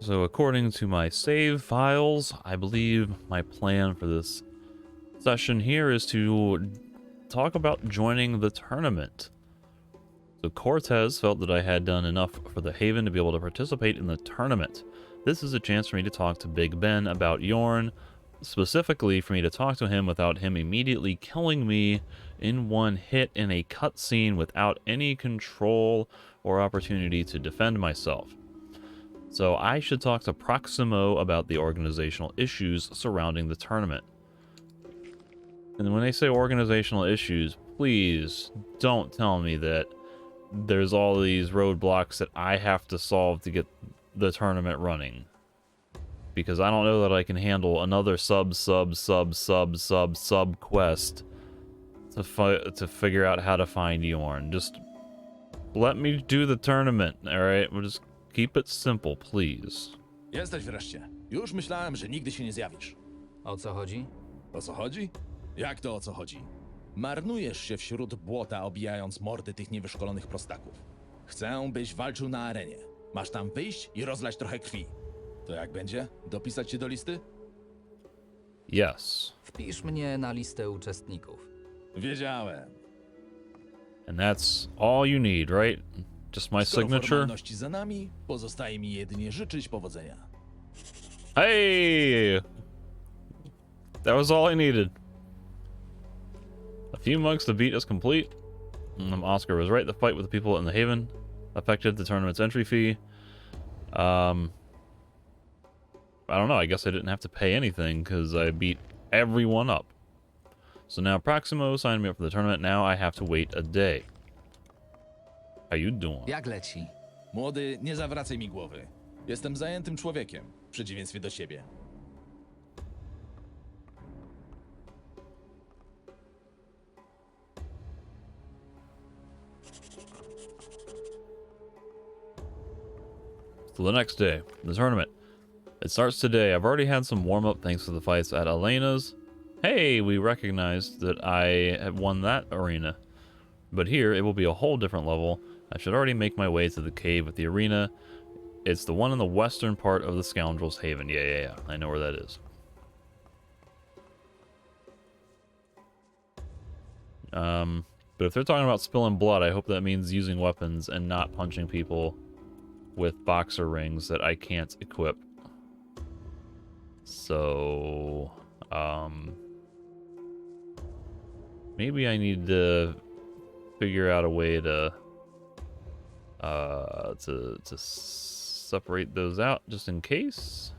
So according to my save files, I believe my plan for this session here is to talk about joining the tournament. So Cortez felt that I had done enough for the Haven to be able to participate in the tournament. This is a chance for me to talk to Big Ben about Yorn, specifically for me to talk to him without him immediately killing me in one hit in a cutscene without any control or opportunity to defend myself. So I should talk to Proximo about the organizational issues surrounding the tournament. And when they say organizational issues, please don't tell me that there's all these roadblocks that I have to solve to get the tournament running. Because I don't know that I can handle another sub quest to figure out how to find Yorn. Just let me do the tournament, alright? We'll just keep it simple, please. Jesteś wreszcie. Już myślałem, że nigdy się nie zjawisz. O co chodzi? O co chodzi? Jak to o co chodzi? Marnujesz się wśród błota, obijając mordy tych niewyszkolonych prostaków. Chcę, byś walczył na arenie. Masz tam wyjść i rozlać trochę krwi. To jak będzie? Dopisać się do listy? Yes. Wpisz mnie na listę uczestników. Wiedziałem. And that's all you need, right? Just my Skoro signature? formalności za nami, pozostaje mi jedynie życzyć powodzenia. Hey! That was all I needed. A few monks to beat is complete. Oscar was right. The fight with the people in the Haven affected the tournament's entry fee. I don't know. I guess I didn't have to pay anything because I beat everyone up. So now Proximo signed me up for the tournament. Now I have to wait a day. How you doing? Jak leci? Młody, nie zawracaj mi głowy. Jestem zajętym człowiekiem, w przeciwieństwie do ciebie. So the next day, the tournament. It starts today. I've already had some warm-up thanks to the fights at Elena's. Hey, we recognized that I had won that arena. But here, it will be a whole different level. I should already make my way to the cave at the arena. It's the one in the western part of the Scoundrel's Haven. Yeah. I know where that is. But if they're talking about spilling blood, I hope that means using weapons and not punching people with boxer rings that I can't equip. So, maybe I need to figure out a way to separate those out just in case.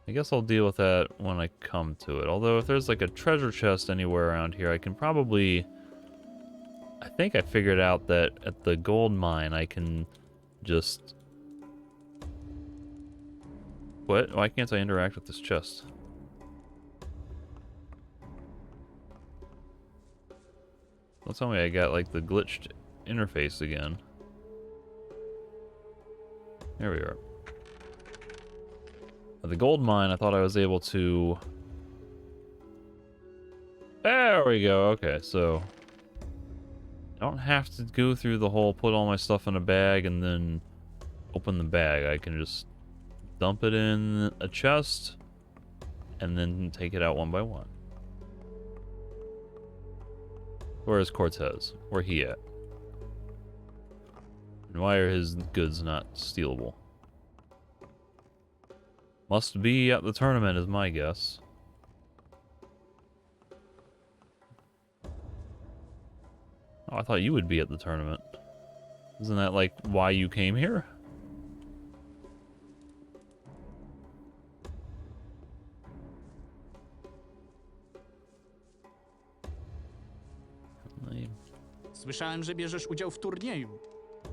I guess I'll deal with that when I come to it. Although if there's like a treasure chest anywhere around here, I can probably... I think I figured out that at the gold mine I can just... What? Why can't I interact with this chest? Don't tell me I got like the glitched interface again. There we are. At the gold mine, I thought I was able to... There we go. Okay, so... I don't have to go through the whole put all my stuff in a bag and then open the bag. I can just dump it in a chest and then take it out one by one. Where is Cortez? Where he at? And why are his goods not stealable? Must be at the tournament is my guess. Oh, I thought you would be at the tournament. Isn't that like why you came here? Słyszałem, że bierzesz udział w turnieju.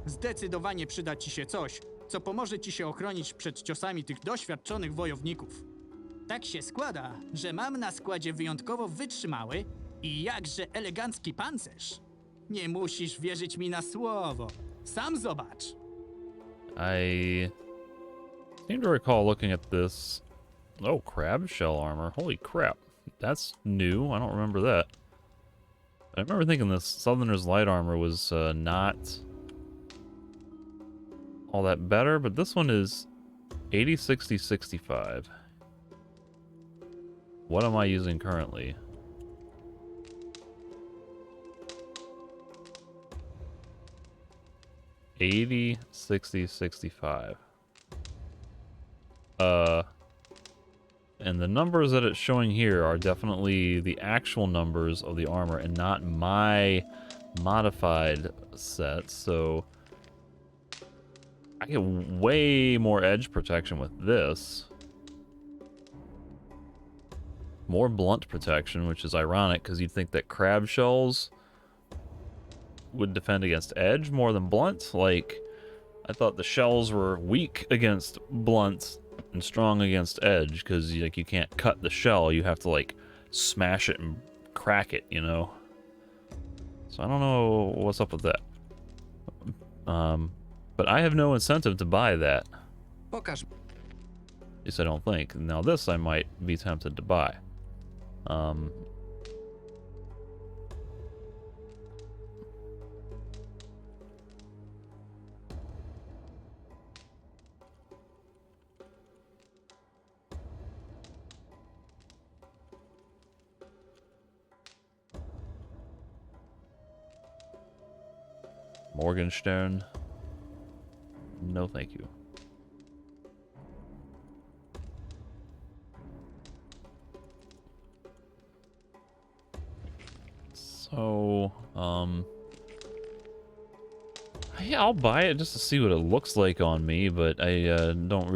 Zdecydowanie przyda ci się coś, co pomoże ci się ochronić przed ciosami tych doświadczonych wojowników. Tak się składa, że mam na składzie wyjątkowo wytrzymały i jakże elegancki pancerz. Nie musisz wierzyć mi na słowo. Sam zobacz. I seem to recall looking at this. Oh, crab shell armor. Holy crap. That's new. I don't remember that. I remember thinking this Southerner's light armor was not all that better, but this one is 80, 60, 65. What am I using currently? $80, 60, 65. And the numbers that it's showing here are definitely the actual numbers of the armor and not my modified set, so I get way more edge protection with this. More blunt protection, which is ironic because you'd think that crab shells would defend against edge more than blunt. Like, I thought the shells were weak against blunt and strong against edge because like you can't cut the shell, you have to like smash it and crack it, you know. So I don't know what's up with that. But I have no incentive to buy that. Pokaż. At least I don't think. Now this I might be tempted to buy. Morgenstern. No, thank you. So, yeah, I'll buy it just to see what it looks like on me, but I don't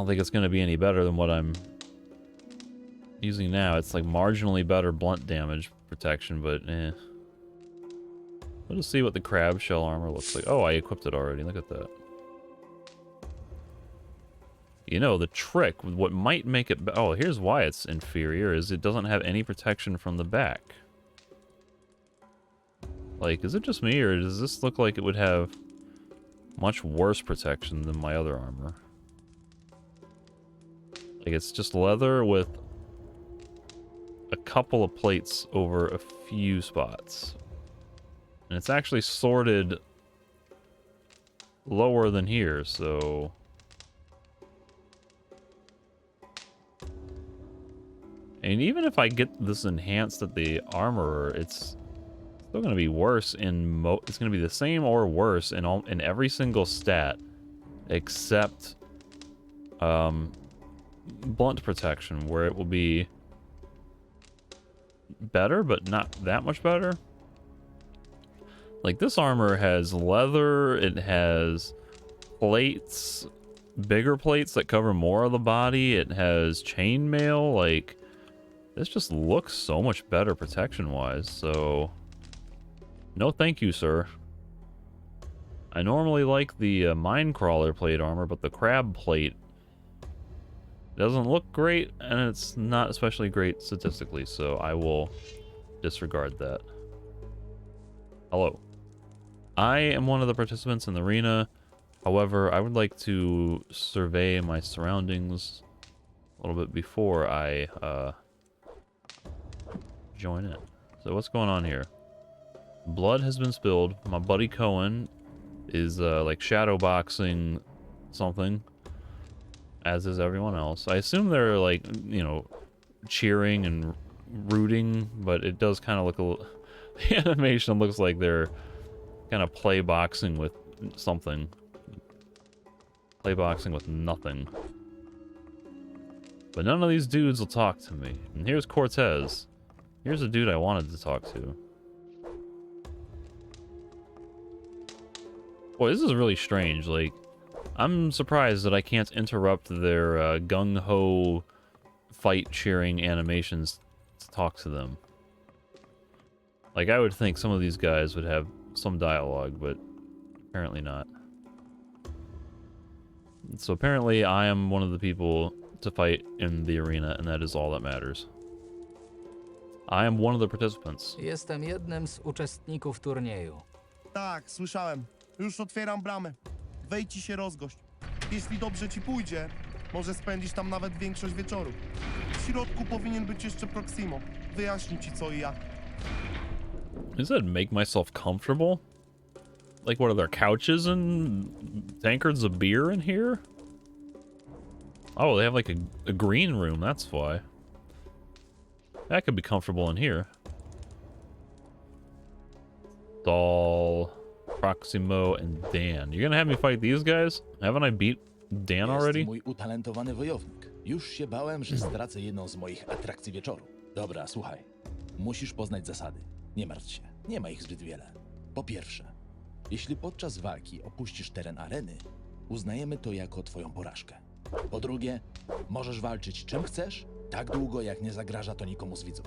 think it's going to be any better than what I'm using now. It's like marginally better blunt damage protection, but eh. Let's see what the crab shell armor looks like. Oh, I equipped it already. Look at that. You know, the trick, what might make it... Oh, here's why it's inferior, is it doesn't have any protection from the back. Like, is it just me, or does this look like it would have much worse protection than my other armor? Like, it's just leather with a couple of plates over a few spots. And it's actually sorted lower than here, so... And even if I get this enhanced at the armorer, it's still going to be worse in it's going to be the same or worse in every single stat except blunt protection, where it will be better but not that much better. Like, this armor has leather, it has plates, bigger plates that cover more of the body, it has chainmail. Like, this just looks so much better protection-wise, so no thank you, sir. I normally like the Minecrawler plate armor, but the crab plate doesn't look great, and it's not especially great statistically, so I will disregard that. Hello. I am one of the participants in the arena. However, I would like to survey my surroundings a little bit before I join in. So what's going on here? Blood has been spilled. My buddy Cohen is like shadow boxing something, as is everyone else. I assume they're like, you know, cheering and rooting, but it does kind of look a little... The animation looks like they're kind of play boxing with something. Play boxing with nothing. But none of these dudes will talk to me. And here's Cortez. Here's a dude I wanted to talk to. Boy, this is really strange. Like, I'm surprised that I can't interrupt their gung-ho fight cheering animations to talk to them. Like, I would think some of these guys would have some dialogue, but apparently not. So apparently I am one of the people to fight in the arena, and that is all that matters. I am one of the participants. Jestem jednym z uczestników turnieju. Tak, słyszałem. Już otwieram bramę. Wejdź i się rozgość. Jeśli dobrze ci pójdzie, może spędzisz tam nawet większość wieczoru. W środku powinien być jeszcze Proximo. Wyjaśni ci co i jak. Is that make myself comfortable? Like, what are there, couches and tankards of beer in here? Oh, they have like a green room, that's why. That could be comfortable in here. Doll, Proximo, and Dan. You're gonna have me fight these guys? Haven't I beat Dan already? Jest mój utalentowany wojownik. Już się bałem, że stracę jedną z moich atrakcji wieczoru. Dobra, słuchaj. Musisz poznać zasady. Nie martw się, nie ma ich zbyt wiele. Po pierwsze, jeśli podczas walki opuścisz teren areny, uznajemy to jako twoją porażkę. Po drugie, możesz walczyć czym chcesz, tak długo jak nie zagraża to nikomu z widzów.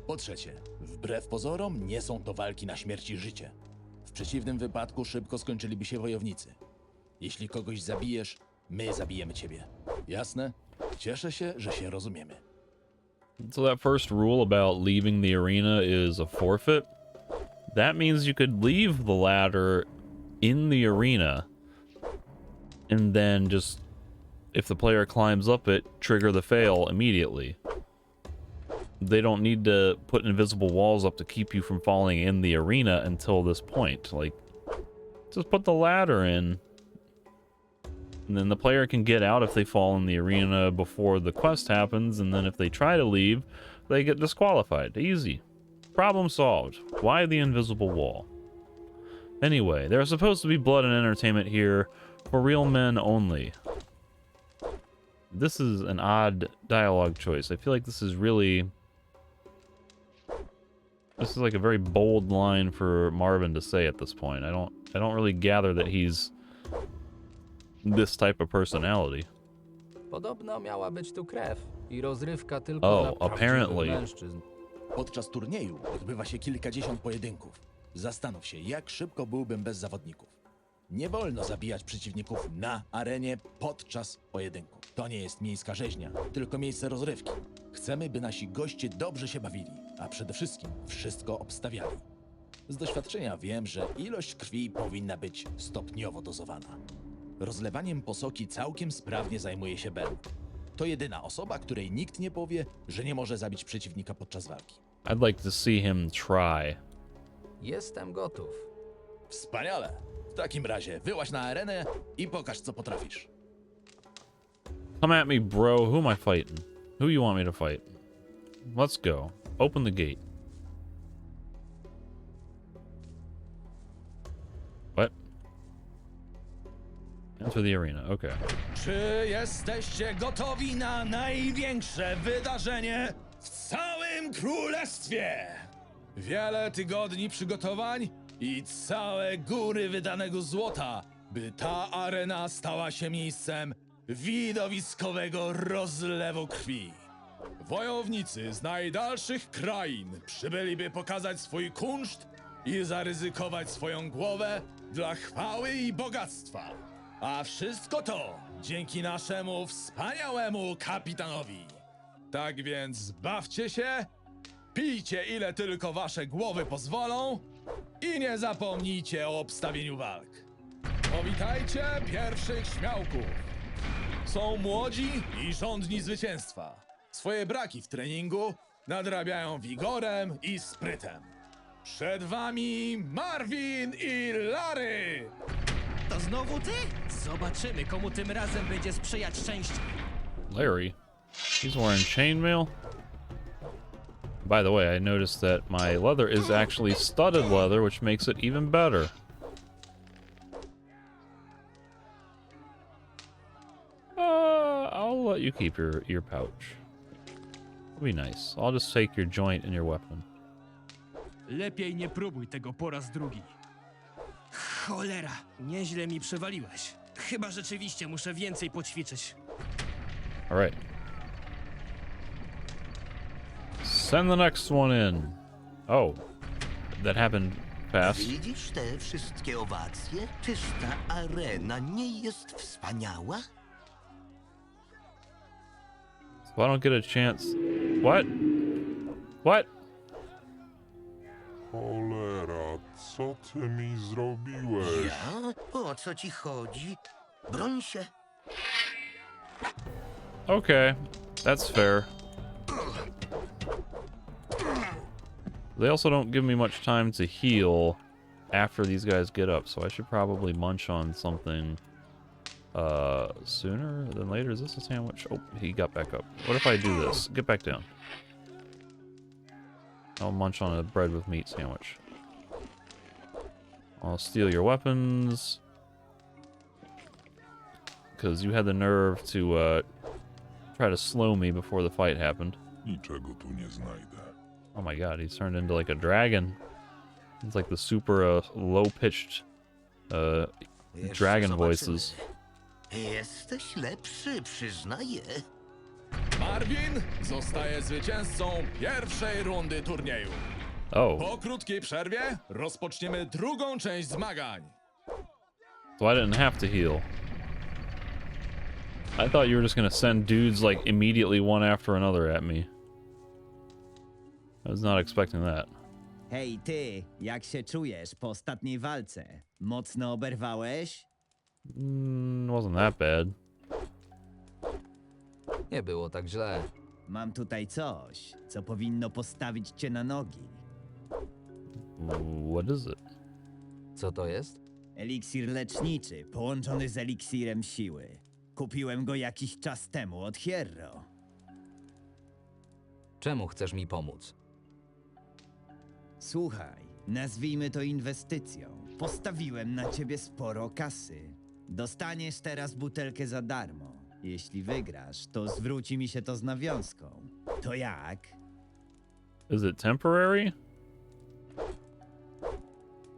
Po trzecie, wbrew pozorom nie są to walki na śmierć i życie. W przeciwnym wypadku szybko skończyliby się wojownicy. Jeśli kogoś zabijesz, my zabijemy ciebie. Jasne? Cieszę się, że się rozumiemy. So that first rule about leaving the arena is a forfeit. That means you could leave the ladder in the arena and then just, if the player climbs up it, trigger the fail immediately. They don't need to put invisible walls up to keep you from falling in the arena until this point. Like, just put the ladder in, and then the player can get out if they fall in the arena before the quest happens, and then if they try to leave, they get disqualified. Easy. Problem solved. Why the invisible wall? Anyway, there's supposed to be blood and entertainment here for real men only. This is an odd dialogue choice. I feel like this is really... This is like a very bold line for Marvin to say at this point. I don't really gather that he's this type of personality. Podobno miała być tu krew i rozrywka tylko Oh, dla prawdziwych apparently. mężczyzn. Podczas turnieju odbywa się kilkadziesiąt pojedynków. Zastanów się, jak szybko byłbym bez zawodników. Nie wolno zabijać przeciwników na arenie podczas pojedynku. To nie jest miejska rzeźnia, tylko miejsce rozrywki. Chcemy, by nasi goście dobrze się bawili, a przede wszystkim wszystko obstawiali. Z doświadczenia wiem, że ilość krwi powinna być stopniowo dozowana. Rozlewaniem posoki całkiem sprawnie zajmuje się Ben. To jedyna osoba, której nikt nie powie, że nie może zabić przeciwnika podczas walki. I'd like to see him try. Jestem gotów. Wspaniale! W takim razie wyłaź na arenę i pokaż, co potrafisz. Come at me, bro. Who am I fighting? Who you want me to fight? Let's go. Open the gate. What? Enter the arena. Okay. Czy jesteście gotowi na największe wydarzenie w całym królestwie? Wiele tygodni przygotowań i całe góry wydanego złota, by ta arena stała się miejscem widowiskowego rozlewu krwi. Wojownicy z najdalszych krain przybyliby pokazać swój kunszt i zaryzykować swoją głowę dla chwały i bogactwa. A wszystko to dzięki naszemu wspaniałemu kapitanowi. Tak więc bawcie się, pijcie ile tylko wasze głowy pozwolą i nie zapomnijcie o obstawieniu walk. Powitajcie pierwszych śmiałków. Są młodzi i żądni zwycięstwa. Swoje braki w treningu nadrabiają wigorem i sprytem. Przed wami Marvin i Larry! To znowu ty? Zobaczymy, komu tym razem będzie sprzyjać szczęście. Larry. He's wearing chainmail. By the way, I noticed that my leather is actually studded leather, which makes it even better. I'll let you keep your pouch. It'll be nice. I'll just take your joint and your weapon. Lepiej nie próbuj tego po raz drugi. Cholera, nieźle mi przewaliłeś. Chyba rzeczywiście muszę więcej poćwiczyć. All right. Send the next one in. Oh, that happened fast. Widzisz te wszystkie owacje? Czyż ta arena nie jest wspaniała? So I don't get a chance. What? What? Cholera, co ty mi zrobiłeś? Ja? O co ci chodzi? Broń się. Okay, that's fair. They also don't give me much time to heal. after these guys get up, so I should probably munch on something sooner than later. Is this a sandwich? Oh, he got back up. What if I do this? Get back down. I'll munch on a bread with meat sandwich. I'll steal your weapons. Because you had the nerve to try to slow me before the fight happened. Niczego tu nie znajdę. Oh my god, he's turned into like a dragon. It's like the super low-pitched Jeszcze dragon zobaczymy. voices. Jesteś lepszy, przyznaję. Marvin zostaje zwycięzcą pierwszej rundy turnieju. Oh, Po krótkiej przerwie rozpoczniemy drugą część zmagań. so I didn't have to heal. I thought you were just gonna send dudes like immediately one after another at me. I was not expecting that. Hej ty, jak się czujesz po ostatniej walce? Mocno oberwałeś? Wasn't that bad. Nie było tak źle. Mam tutaj coś, co powinno postawić cię na nogi. What is it? Co to jest? Eliksir leczniczy, połączony z eliksirem siły. Kupiłem go jakiś czas temu od Hierro. Czemu chcesz mi pomóc? Słuchaj, nazwijmy to inwestycją. Postawiłem na ciebie sporo kasy. Dostaniesz teraz butelkę za darmo. Jeśli wygrasz, to zwróci mi się to z nawiązką. To jak? Is it temporary?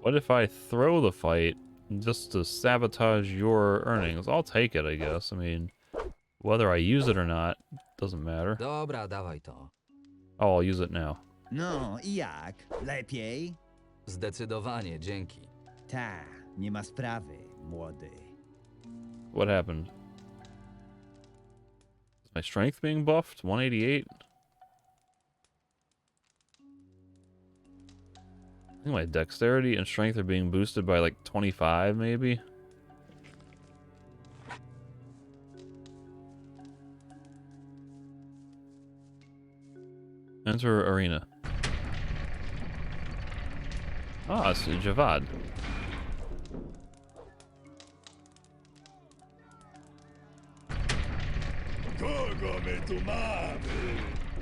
What if I throw the fight just to sabotage your earnings? I'll take it, I guess. I mean, whether I use it or not, doesn't matter. Dobra, dawaj to. Oh, I'll use it now. No i jak? Lepiej? Zdecydowanie, dzięki. Ta, nie ma sprawy, młody. What happened? Is my strength being buffed? 188? I think my dexterity and strength are being boosted by like 25, maybe? Enter arena. Ah, it's Javad. Kogo my tu mamy?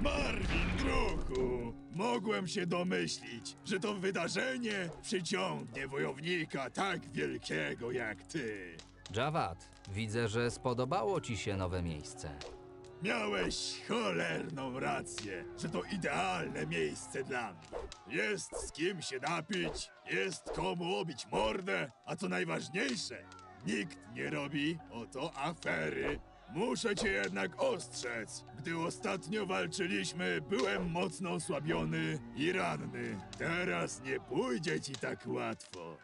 Marvin, druhu! Mogłem się domyślić, że to wydarzenie przyciągnie wojownika tak wielkiego jak ty. Javad, widzę, że spodobało ci się nowe miejsce. Miałeś cholerną rację, że to idealne miejsce dla mnie. Jest z kim się napić, jest komu obić mordę, a co najważniejsze, nikt nie robi o to afery. Muszę cię jednak ostrzec. Gdy ostatnio walczyliśmy, byłem mocno osłabiony i ranny. Teraz nie pójdzie ci tak łatwo.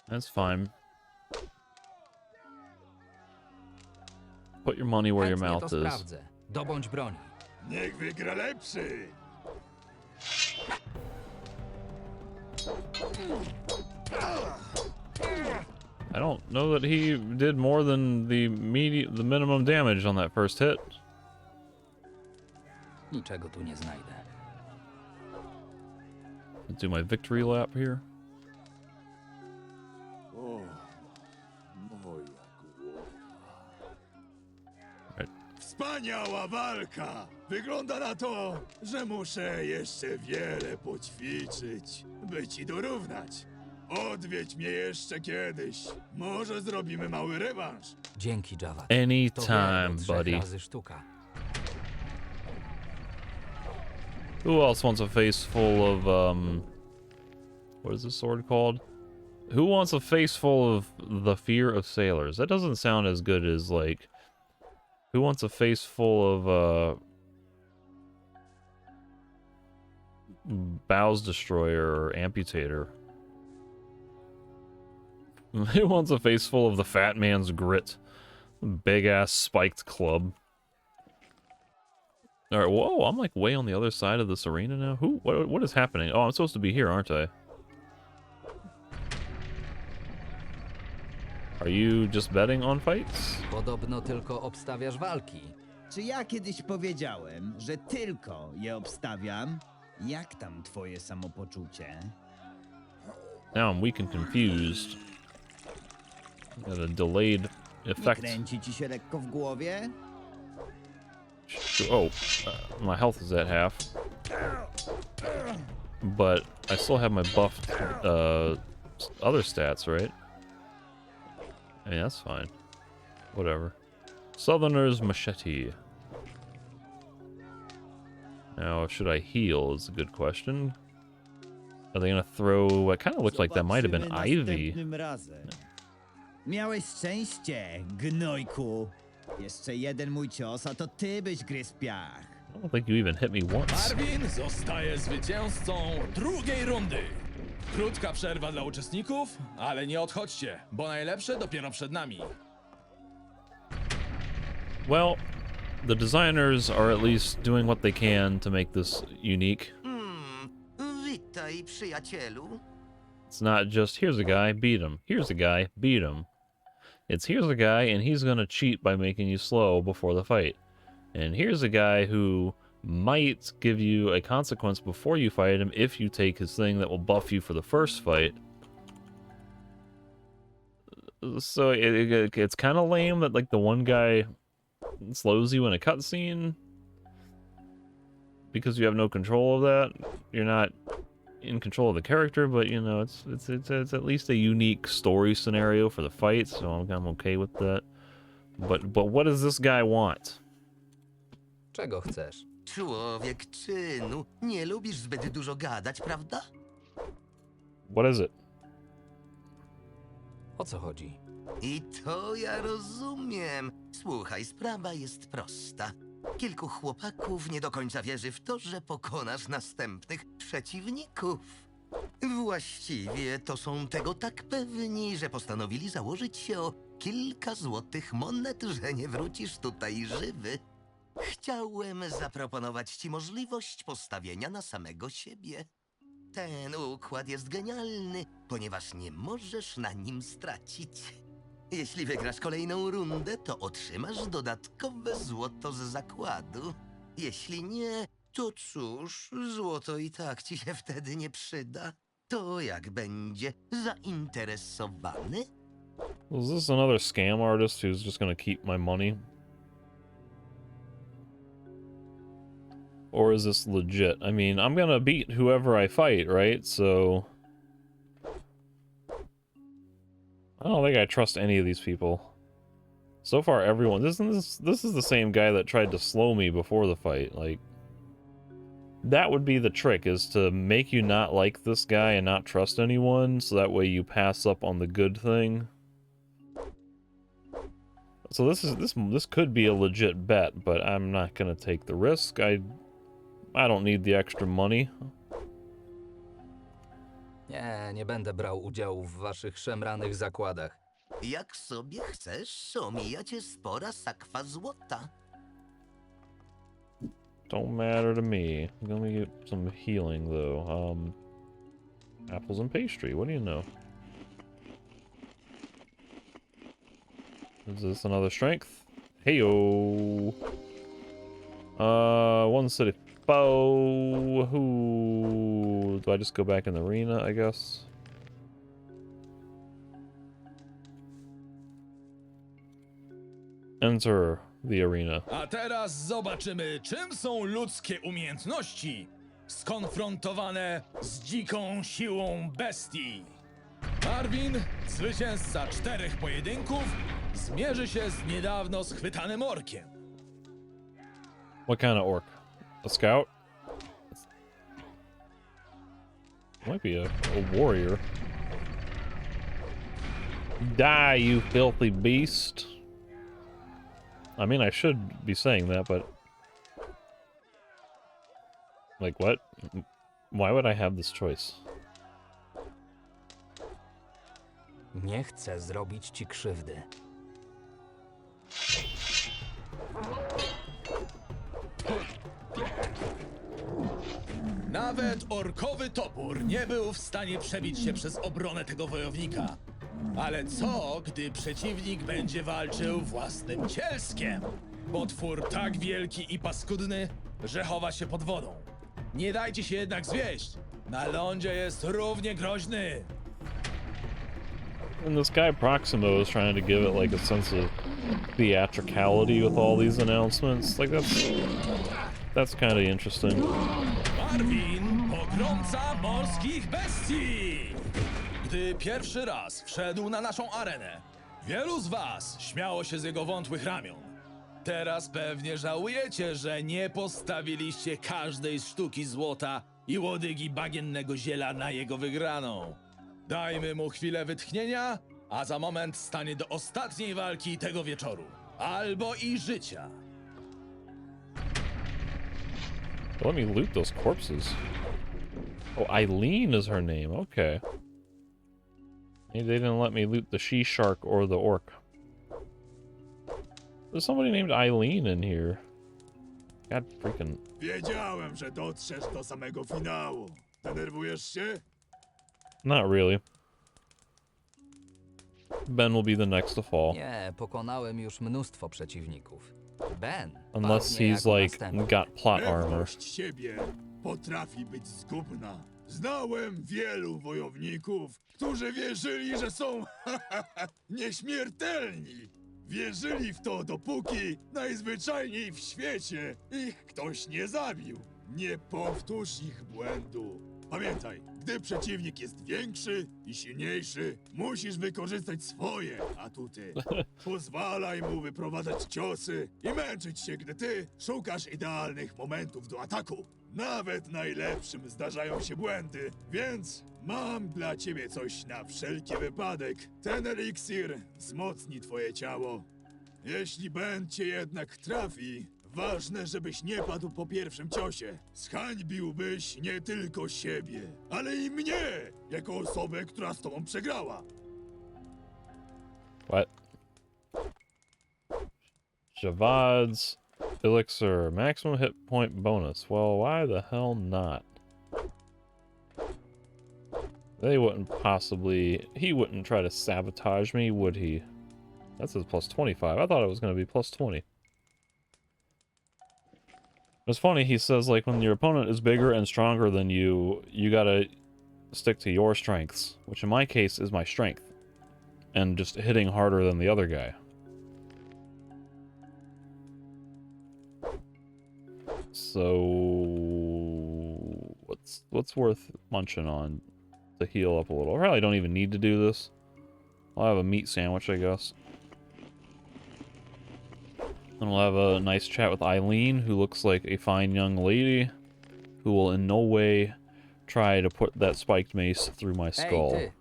That's fine. Put your money where your Chętnie mouth to is. sprawdzę. Dobądź broni. Niech wygra lepszy. I don't know that he did more than the minimum damage on that first hit. Niczego tu nie znajdę. Let's do my victory lap here. O, moja głowa. Right. Wspaniała walka! Wygląda na to, że muszę jeszcze wiele poćwiczyć, by ci dorównać. Odwiedź mnie jeszcze kiedyś. Może zrobimy mały rewanż. Dzięki, Javad. Anytime, to 3 buddy. razy sztuka. Who else wants a face full of, what is this sword called? Who wants a face full of the fear of sailors? That doesn't sound as good as, like, who wants a face full of, bows destroyer or amputator? Who wants a face full of the fat man's grit? Big ass spiked club. Alright, whoa, I'm like way on the other side of this arena now. What is happening? Oh, I'm supposed to be here, aren't I? Are you just betting on fights? Podobno tylko obstawiasz walki. Czy ja kiedyś powiedziałem, że tylko je obstawiam? Jak tam twoje samopoczucie? Now I'm weak and confused. Got a delayed Nie effect. kręci ci się lekko w głowie? Oh, my health is at half. But I still have my buffed other stats, right? I mean, that's fine. Whatever. Southerner's Machete. Now, should I heal is a good question. Are they gonna throw... It kind of looked like that might have been Zobaczymy Ivy. następnym razem. Miałeś szczęście, gnojku. Jeszcze jeden mój cios, a to ty byś gryzł piach. I don't think you even hit me once. Arvin zostaje zwycięzcą drugiej rundy. Krótka przerwa dla uczestników, ale nie odchodźcie, bo najlepsze dopiero przed nami. Well, the designers are at least doing what they can to make this unique. Witaj, przyjacielu. It's not just, here's a guy, beat him. Here's a guy, beat him. It's, here's a guy, and he's gonna cheat by making you slow before the fight. And here's a guy who might give you a consequence before you fight him if you take his thing that will buff you for the first fight. So it's kind of lame that, like, the one guy slows you in a cutscene because you have no control of that. You're not in control of the character, but you know, it's at least a unique story scenario for the fight, so I'm okay with that. But what does this guy want? Czego chcesz? Człowiek czynu. Nie lubisz zbyt dużo gadać, prawda? What is it? O co chodzi? I to ja rozumiem. Słuchaj, sprawa jest prosta. Kilku chłopaków nie do końca wierzy w to, że pokonasz następnych przeciwników. Właściwie to są tego tak pewni, że postanowili założyć się o kilka złotych monet, że nie wrócisz tutaj żywy. Chciałem zaproponować ci możliwość postawienia na samego siebie. Ten układ jest genialny, ponieważ nie możesz na nim stracić. Jeśli wygrasz kolejną rundę, to otrzymasz dodatkowe złoto z zakładu. Jeśli nie, to cóż, złoto i tak ci się wtedy nie przyda. To jak będzie? Zainteresowany? Is this another scam artist who's just gonna keep my money? Or is this legit? I mean, I'm gonna beat whoever I fight, right? So I don't think I trust any of these people. So far, everyone. This is the same guy that tried to slow me before the fight. Like, that would be the trick, is to make you not like this guy and not trust anyone, so that way you pass up on the good thing. So this could be a legit bet, but I'm not gonna take the risk. I don't need the extra money. Nie będę brał udziału w waszych szemranych zakładach. Jak sobie chcesz, omija cię spora sakwa złota. Don't matter to me. I'm gonna get some healing though. Apples and pastry. What do you know? Is this another strength? Heyo. One city foe. Who do I just go back in the arena? I guess. Enter the arena. A teraz zobaczymy, czym są ludzkie umiejętności skonfrontowane z dziką siłą bestii. Arvin, zwycięzca 4 pojedynków, zmierzy się z niedawno schwytanym orkiem. What kind of orc? A scout? Might be a warrior. Die, you filthy beast. I mean, I should be saying that, but... Like, what? Why would I have this choice? Nie chcę zrobić ci krzywdy. Nawet orkowy topór nie był w stanie przebić się przez obronę tego wojownika. Ale co, gdy przeciwnik będzie walczył własnym cielskiem? Potwór tak wielki i paskudny, że chowa się pod wodą. Nie dajcie się jednak zwieść. Na lądzie jest równie groźny. And this guy Proximo is trying to give it like a sense of theatricality with all these announcements. Like that's kind of interesting. Marvin, pogromca morskich bestii! Gdy pierwszy raz wszedł na naszą arenę, wielu z was śmiało się z jego wątłych ramion. Teraz pewnie żałujecie, że nie postawiliście każdej sztuki złota i łodygi bagiennego ziela na jego wygraną. Dajmy mu chwilę wytchnienia, a za moment stanie do ostatniej walki tego wieczoru. Albo i życia. Let me loot those corpses. Oh, Eileen is her name. Okay. Maybe they didn't let me loot the she-shark or the orc. There's somebody named Eileen in here. God freaking... Wiedziałem, że dotrzesz do samego finału. Denerwujesz się? Not really. Ben will be the next to fall. Nie, pokonałem już mnóstwo przeciwników. Ben, Unless padnie he's jako like następny. got plot armor. Pewność siebie potrafi być zgubna. Znałem wielu wojowników, którzy wierzyli, że są nieśmiertelni. Wierzyli w to, dopóki najzwyczajniej w świecie ich ktoś nie zabił. Nie powtórz ich błędu. Pamiętaj, gdy przeciwnik jest większy i silniejszy, musisz wykorzystać swoje atuty. Pozwalaj mu wyprowadzać ciosy i męczyć się, gdy ty szukasz idealnych momentów do ataku. Nawet najlepszym zdarzają się błędy, więc mam dla ciebie coś na wszelki wypadek. Ten eliksir wzmocni twoje ciało. Jeśli Ben cię jednak trafi, ważne, żebyś nie padł po pierwszym ciosie. Zhańbiłbyś nie tylko siebie, ale i mnie, jako osobę, która z tobą przegrała. What? Javad's elixir. Maximum hit point bonus. Well, why the hell not? They wouldn't possibly... He wouldn't try to sabotage me, would he? That says plus 25. I thought it was going to be plus 20. It's funny, he says, like, when your opponent is bigger and stronger than you, you gotta stick to your strengths. Which in my case is my strength. And just hitting harder than the other guy. So... What's worth munching on to heal up a little? I probably don't even need to do this. I'll have a meat sandwich, I guess. And we'll have a nice chat with Eileen, who looks like a fine young lady, who will in no way try to put that spiked mace through my skull. Ej, ty.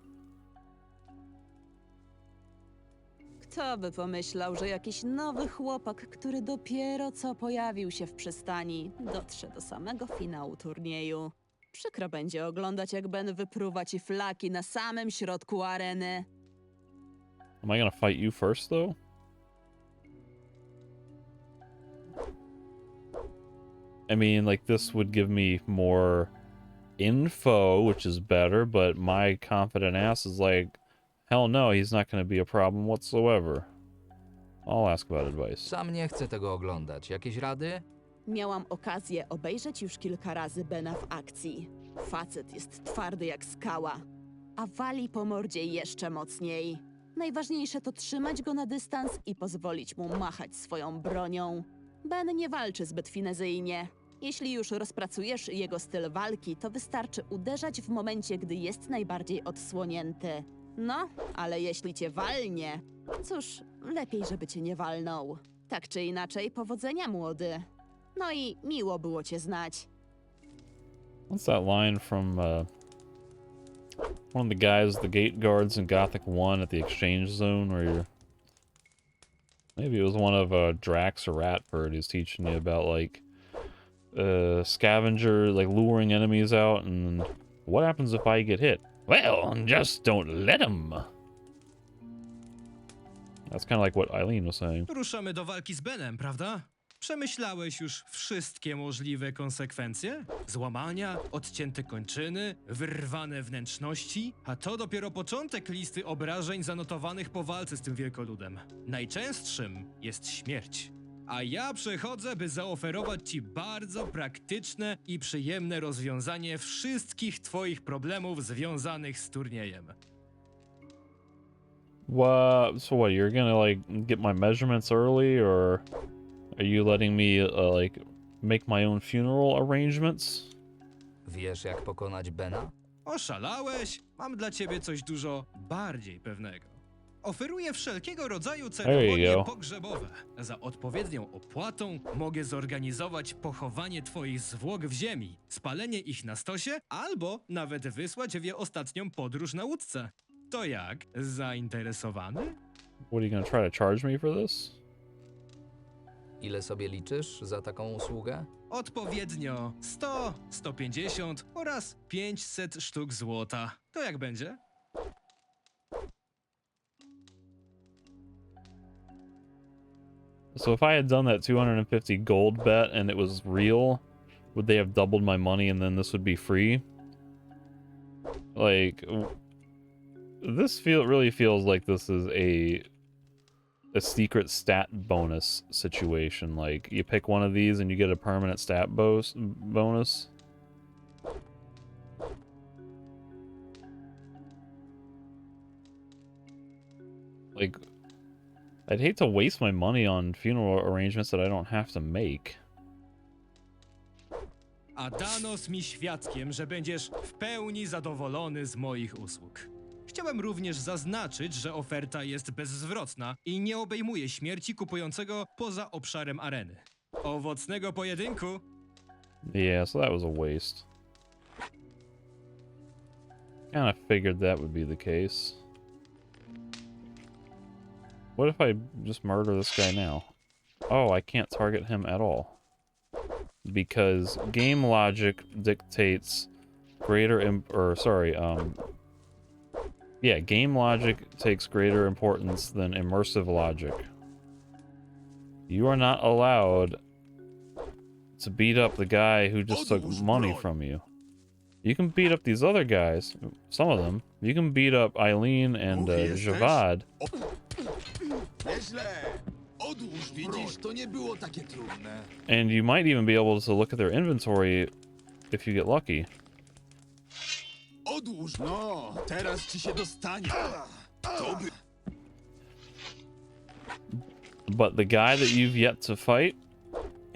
Kto by pomyślał, że jakiś nowy chłopak, który dopiero co pojawił się w przystani, dotrze do samego finału turnieju. Przykro będzie oglądać, jak Ben wypruwa ci flaki na samym środku areny. Am I gonna fight you first, though? I mean, like, this would give me more info, which is better, but my confident ass is like, hell no, he's not going to be a problem whatsoever. I'll ask about advice. Sam nie chcę tego oglądać. Jakieś rady? Miałam okazję obejrzeć już kilka razy Bena w akcji. Facet jest twardy jak skała, a wali po mordzie jeszcze mocniej. Najważniejsze to trzymać go na dystans i pozwolić mu machać swoją bronią. Ben nie walczy zbyt finezyjnie. Jeśli już rozpracujesz jego styl walki, to wystarczy uderzać w momencie, gdy jest najbardziej odsłonięty. No, ale jeśli cię walnie, cóż, lepiej, żeby cię nie walnął. Tak czy inaczej, powodzenia, młody. No i miło było cię znać. What's that line from one of the guys, the gate guards in Gothic 1 at the exchange zone, where you're... Maybe it was one of Drax or Ratford who's teaching you about, like, scavenger, like, luring enemies out, and what happens if I get hit? Well, just don't let him. That's kind of like what Eileen was saying. Ruszamy do walki z Benem, prawda? Przemyślałeś już wszystkie możliwe konsekwencje? Złamania, odcięte kończyny, wyrwane wnętrzności? A to dopiero początek listy obrażeń zanotowanych po walce z tym wielkoludem. Najczęstszym jest śmierć. A ja przychodzę, by zaoferować ci bardzo praktyczne i przyjemne rozwiązanie wszystkich twoich problemów związanych z turniejem. So what, you're gonna, like, get my measurements early, or are you letting me, like, make my own funeral arrangements? Wiesz, jak pokonać Bena? Oszalałeś? Mam dla ciebie coś dużo bardziej pewnego. Oferuję wszelkiego rodzaju There you ceremonie go. pogrzebowe. Za odpowiednią opłatą mogę zorganizować pochowanie twoich zwłok w ziemi, spalenie ich na stosie, albo nawet wysłać w je ostatnią podróż na łódce. To jak? Zainteresowany? What, are you gonna try to charge me for this? Ile sobie liczysz za taką usługę? Odpowiednio 100, 150 oraz 500 sztuk złota. To jak będzie? So if I had done that 250 gold bet and it was real, would they have doubled my money and then this would be free? Like, this really feels like this is a secret stat bonus situation. Like, you pick one of these and you get a permanent stat bonus. Like, I'd hate to waste my money on funeral arrangements that I don't have to make. A danos mi świadkiem, że będziesz w pełni zadowolony z moich usług. Chciałem również zaznaczyć, że oferta jest bezzwrotna i nie obejmuje śmierci kupującego poza obszarem areny. Owocnego pojedynku! Yeah, so that was a waste. Kinda figured that would be the case. What if I just murder this guy now? Oh, I can't target him at all. Because game logic dictates game logic takes greater importance than immersive logic. You are not allowed to beat up the guy who just took money from you. You can beat up these other guys, some of them. You can beat up Eileen and Javad. And you might even be able to look at their inventory if you get lucky. But the guy that you've yet to fight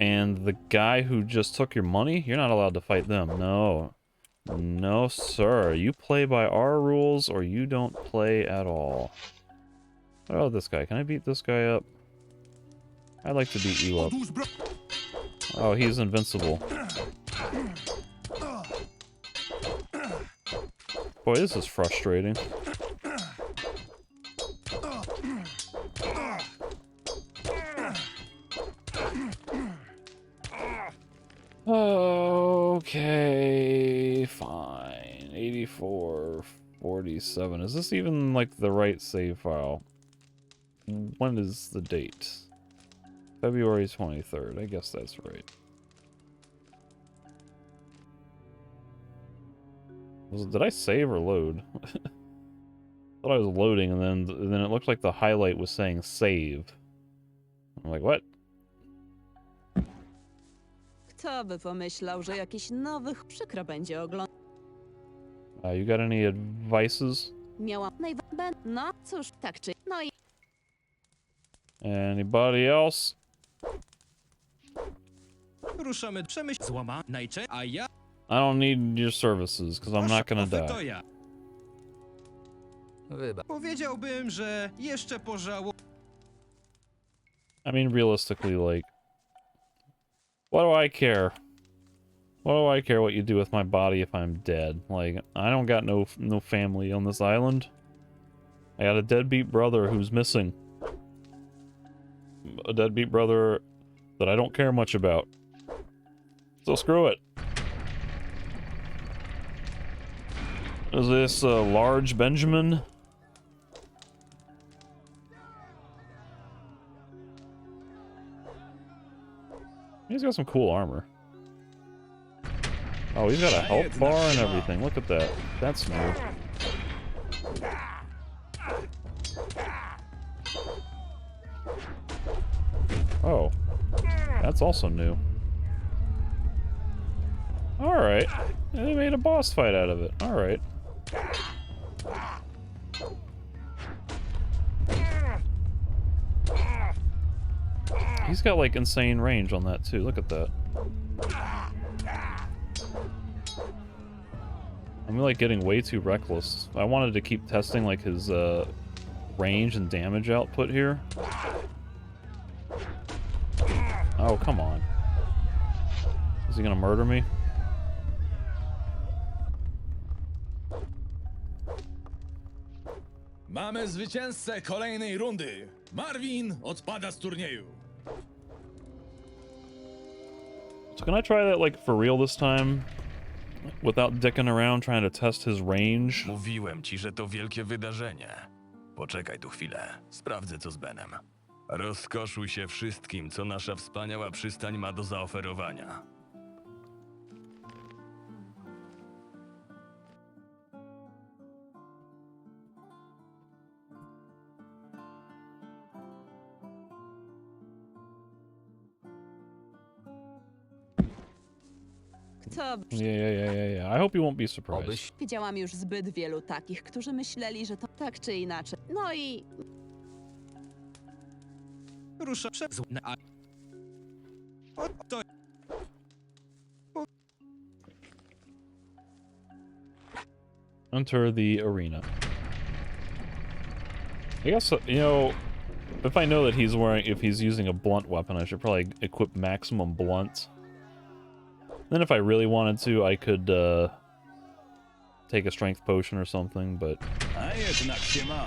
and the guy who just took your money, you're not allowed to fight them. No. No, sir. You play by our rules or you don't play at all. What about this guy? Can I beat this guy up? I'd like to beat you up. Oh, he's invincible. Boy, this is frustrating. Okay, fine. 8447. Is this even like the right save file? When is the date? February 23rd. I guess that's right. Did I save or load? I thought I was loading, and then it looked like the highlight was saying save. I'm like, what? Kto by pomyślał, że jakiś nowych przykro będzie oglądać? You got any advices? Miałam no cóż, tak czy... No i... Anybody else? Ruszamy przemyśl złama, a ja... I don't need your services, because I'm not gonna die. To ja. Powiedziałbym, że jeszcze pożałuję. I mean, realistically, like, what do I care? What do I care what you do with my body if I'm dead? Like, I don't got no family on this island. I got a deadbeat brother who's missing. A deadbeat brother that I don't care much about. So screw it. Is this large Benjamin? He's got some cool armor. Oh, he's got a health bar and everything. Look at that. That's new. Oh. That's also new. Alright. They made a boss fight out of it. Alright. He's got like insane range on that too. Look at that. I'm like getting way too reckless. I wanted to keep testing like his range and damage output here. Oh, come on. Is he gonna murder me? Mamy zwycięzcę kolejnej rundy. Marvin odpada z turnieju. So can I try that like for real this time? Without dicking around trying to test his range? Mówiłem ci, że to wielkie wydarzenie. Poczekaj tu chwilę. Sprawdzę co z Benem. Rozkoszuj się wszystkim, co nasza wspaniała przystań ma do zaoferowania. Kto Yeah. I hope you won't be surprised. Widziałam już zbyt wielu takich, którzy myśleli, że to tak czy inaczej. No i Rusza przez... To... Enter the arena. I guess, you know, if I know that if he's using a blunt weapon, I should probably equip maximum blunt. Then if I really wanted to, I could take a strength potion or something, but... A jednak się ma.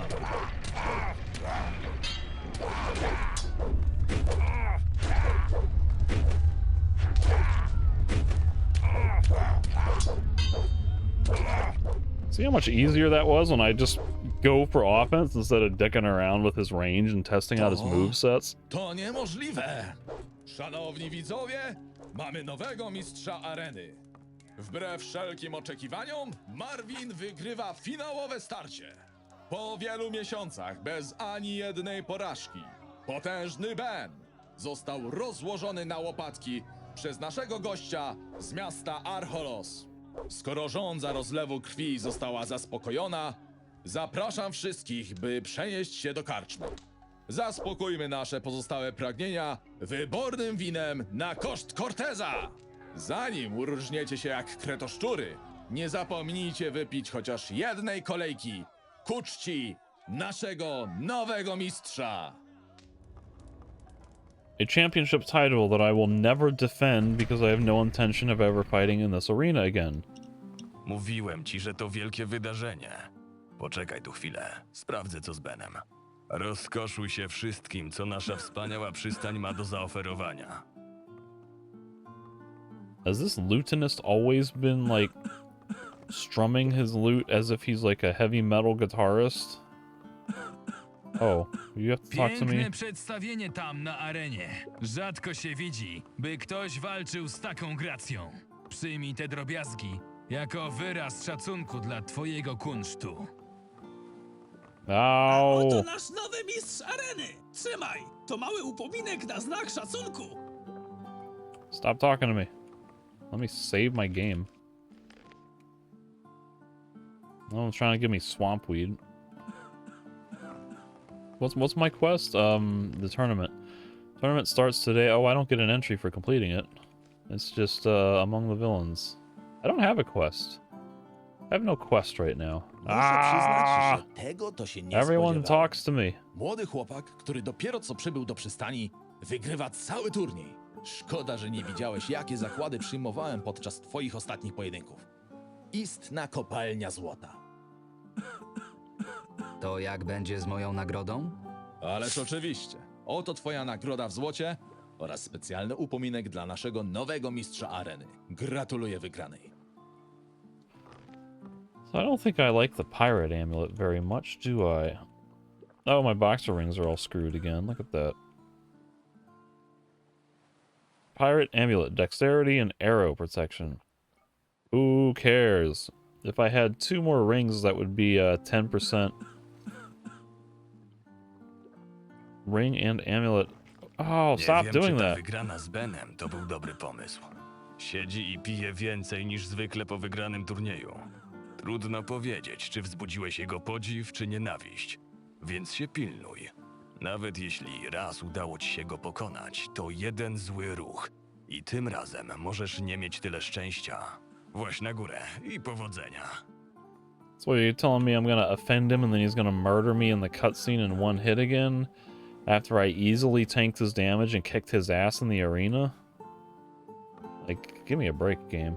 See how much easier that was when I just go for offense instead of dicking around with his range and testing out his movesets? To niemożliwe! Szanowni widzowie, mamy nowego mistrza areny. Wbrew wszelkim oczekiwaniom, Marvin wygrywa finałowe starcie. Po wielu miesiącach bez ani jednej porażki, potężny Ben został rozłożony na łopatki przez naszego gościa z miasta Archolos. Skoro żądza rozlewu krwi została zaspokojona, zapraszam wszystkich, by przenieść się do karczmy. Zaspokójmy nasze pozostałe pragnienia wybornym winem na koszt Corteza! Zanim urżniecie się jak kretoszczury, nie zapomnijcie wypić chociaż jednej kolejki ku czci naszego nowego mistrza! A championship title that I will never defend because I have no intention of ever fighting in this arena again. Mówiłem ci, że to wielkie wydarzenie. Poczekaj tu chwilę. Sprawdzę co z Benem. Rozkoszuj się wszystkim, co nasza wspaniała przystań ma do zaoferowania. Has this lutenist always been like strumming his lute as if he's like a heavy metal guitarist? Oh, you have to talk to me? Piękne przedstawienie tam na arenie. Rzadko się widzi, by ktoś walczył z taką gracją. Przyjmij te drobiazgi jako wyraz szacunku dla twojego kunsztu. Ow. Oto nasz nowy mistrz areny! Trzymaj! To mały upominek na znak szacunku! Stop talking to me. Let me save my game. No one's trying to give me swamp weed. What's my quest? The tournament. Tournament starts today. Oh, I don't get an entry for completing it. It's just among the villains. I don't have a quest. I have no quest right now. Muszę przyznać, że tego to się nie Everyone spodziewałem. talks to me. Młody chłopak, który dopiero co przybył do przystani, wygrywa cały turniej. Szkoda, że nie widziałeś, jakie zakłady przyjmowałem podczas twoich ostatnich pojedynków. Istna kopalnia złota. To jak będzie z moją nagrodą? Ależ oczywiście. Oto twoja nagroda w złocie oraz specjalny upominek dla naszego nowego mistrza areny. Gratuluję wygranej. So I don't think I like the pirate amulet very much, do I? Oh, my boxer rings are all screwed again. Look at that. Pirate amulet, dexterity and arrow protection. Who cares? If I had 2 more rings, that would be 10%. Ring and amulet. Oh, stop doing that. Wygrana z Benem to był dobry pomysł. Siedzi i pije więcej niż zwykle po wygranym turnieju. Trudno powiedzieć, czy wzbudziłeś jego podziw, czy nienawiść. Więc się pilnuj. Nawet jeśli raz udało ci się go pokonać, to jeden zły ruch. I tym razem możesz nie mieć tyle szczęścia. Właź na górę i powodzenia. So you're telling me I'm gonna offend him and then he's gonna murder me in the cutscene in one hit again? After I easily tanked his damage and kicked his ass in the arena? Like, give me a break, game.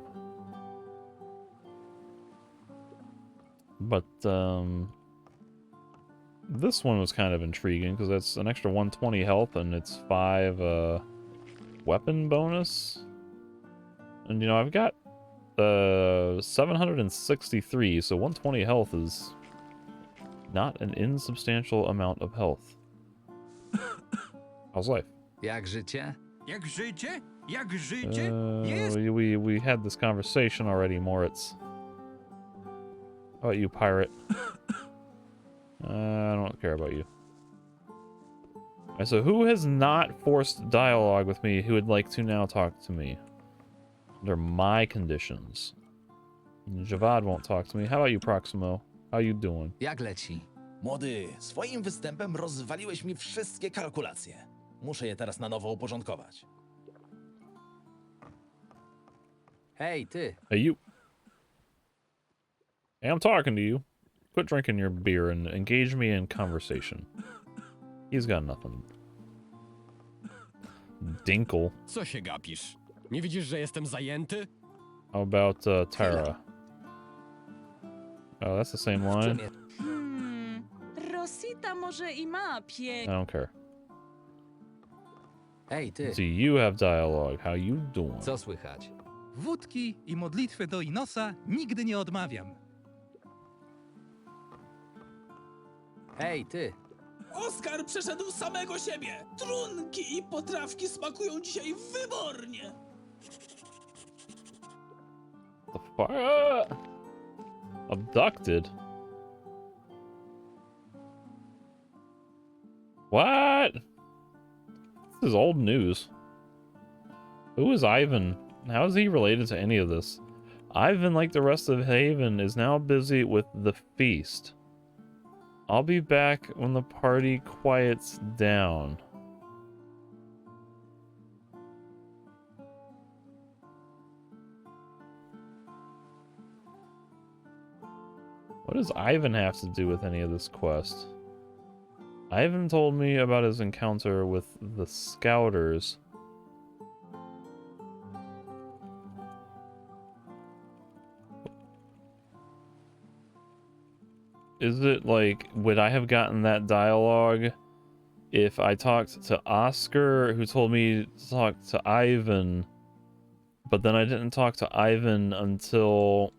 But, this one was kind of intriguing, because that's an extra 120 health, and it's 5, weapon bonus. And, you know, I've got, 763, so 120 health is not an insubstantial amount of health. How's life? Jak życie? Jak życie? Jak życie? We had this conversation already, Moritz. How about you, pirate? I don't care about you. Alright, so who has not forced dialogue with me who would like to now talk to me? Under my conditions. Javad won't talk to me. How about you, Proximo? How you doing? Jak leci? Młody, swoim występem rozwaliłeś mi wszystkie kalkulacje. Muszę je teraz na nowo uporządkować. Hej, ty. Hey, you. Hey, I'm talking to you. Quit drinking your beer and engage me in conversation. He's got nothing. Dinkle. Co się gapisz? Nie widzisz, że jestem zajęty? How about Tara? Oh, that's the same line. Rosita może i ma I don't care. Hej, ty. See, you have dialogue. How you doing? Co słychać? Wódki i modlitwy do Inosa nigdy nie odmawiam. Hej, ty. Oskar przeszedł samego siebie. Trunki i potrawki smakują dzisiaj wybornie. The fuck? Abducted? What? This is old news. Who is Ivan? How is he related to any of this? Ivan, like the rest of Haven, is now busy with the feast. I'll be back when the party quiets down. What does Ivan have to do with any of this quest? Ivan told me about his encounter with the Scouters. Is it like, would I have gotten that dialogue if I talked to Oscar, who told me to talk to Ivan, but then I didn't talk to Ivan until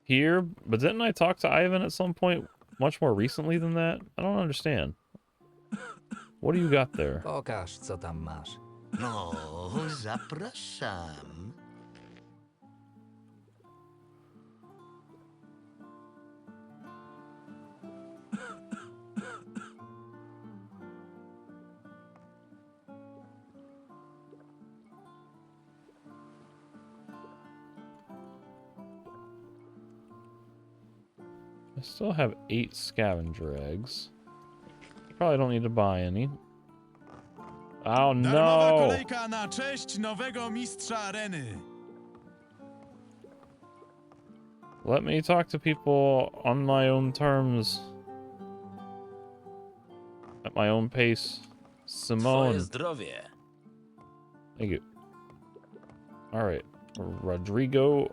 here? But didn't I talk to Ivan at some point much more recently than that? I don't understand. What do you got there? Pokaż, co tam masz. No, zapraszam. I still have 8 scavenger eggs. Probably don't need to buy any. Oh Darmowa no! kolejka na cześć nowego mistrza areny. Let me talk to people on my own terms. At my own pace. Simone. Twoje zdrowie. Thank you. Alright. Rodrigo.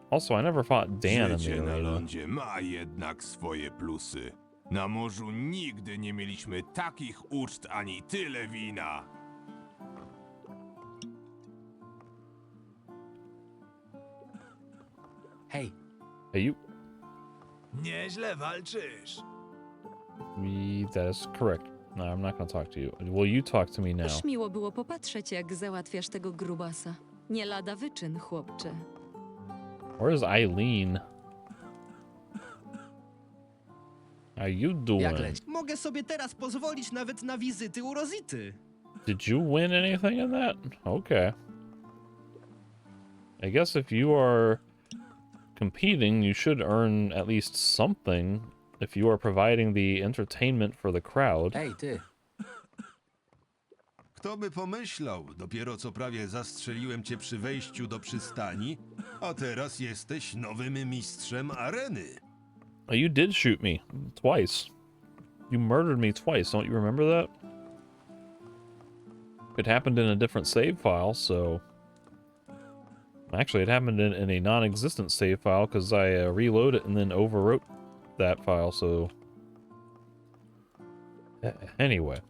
Also, I never fought Dan in the Życie na arena. lądzie ma jednak swoje plusy. Na morzu nigdy nie mieliśmy takich uczt ani tyle wina. Hej. Hey, you. Nieźle walczysz. That is correct. No, I'm not gonna talk to you. Will you talk to me now? Aż miło było popatrzeć, jak załatwiasz tego grubasa. Nie lada wyczyn, chłopcze. Where's Eileen? How you doing? Mogę sobie teraz pozwolić nawet na wizyty u Rosity. Did you win anything in that? Okay. I guess if you are competing, you should earn at least something if you are providing the entertainment for the crowd. Ej, ty. Kto by pomyślał? Dopiero co prawie zastrzeliłem cię przy wejściu do przystani, a teraz jesteś nowym mistrzem areny. You did shoot me twice. You murdered me twice. Don't you remember that? It happened in a different save file, so... Actually, it happened in a non-existent save file because I reloaded it and then overwrote that file, so... Anyway.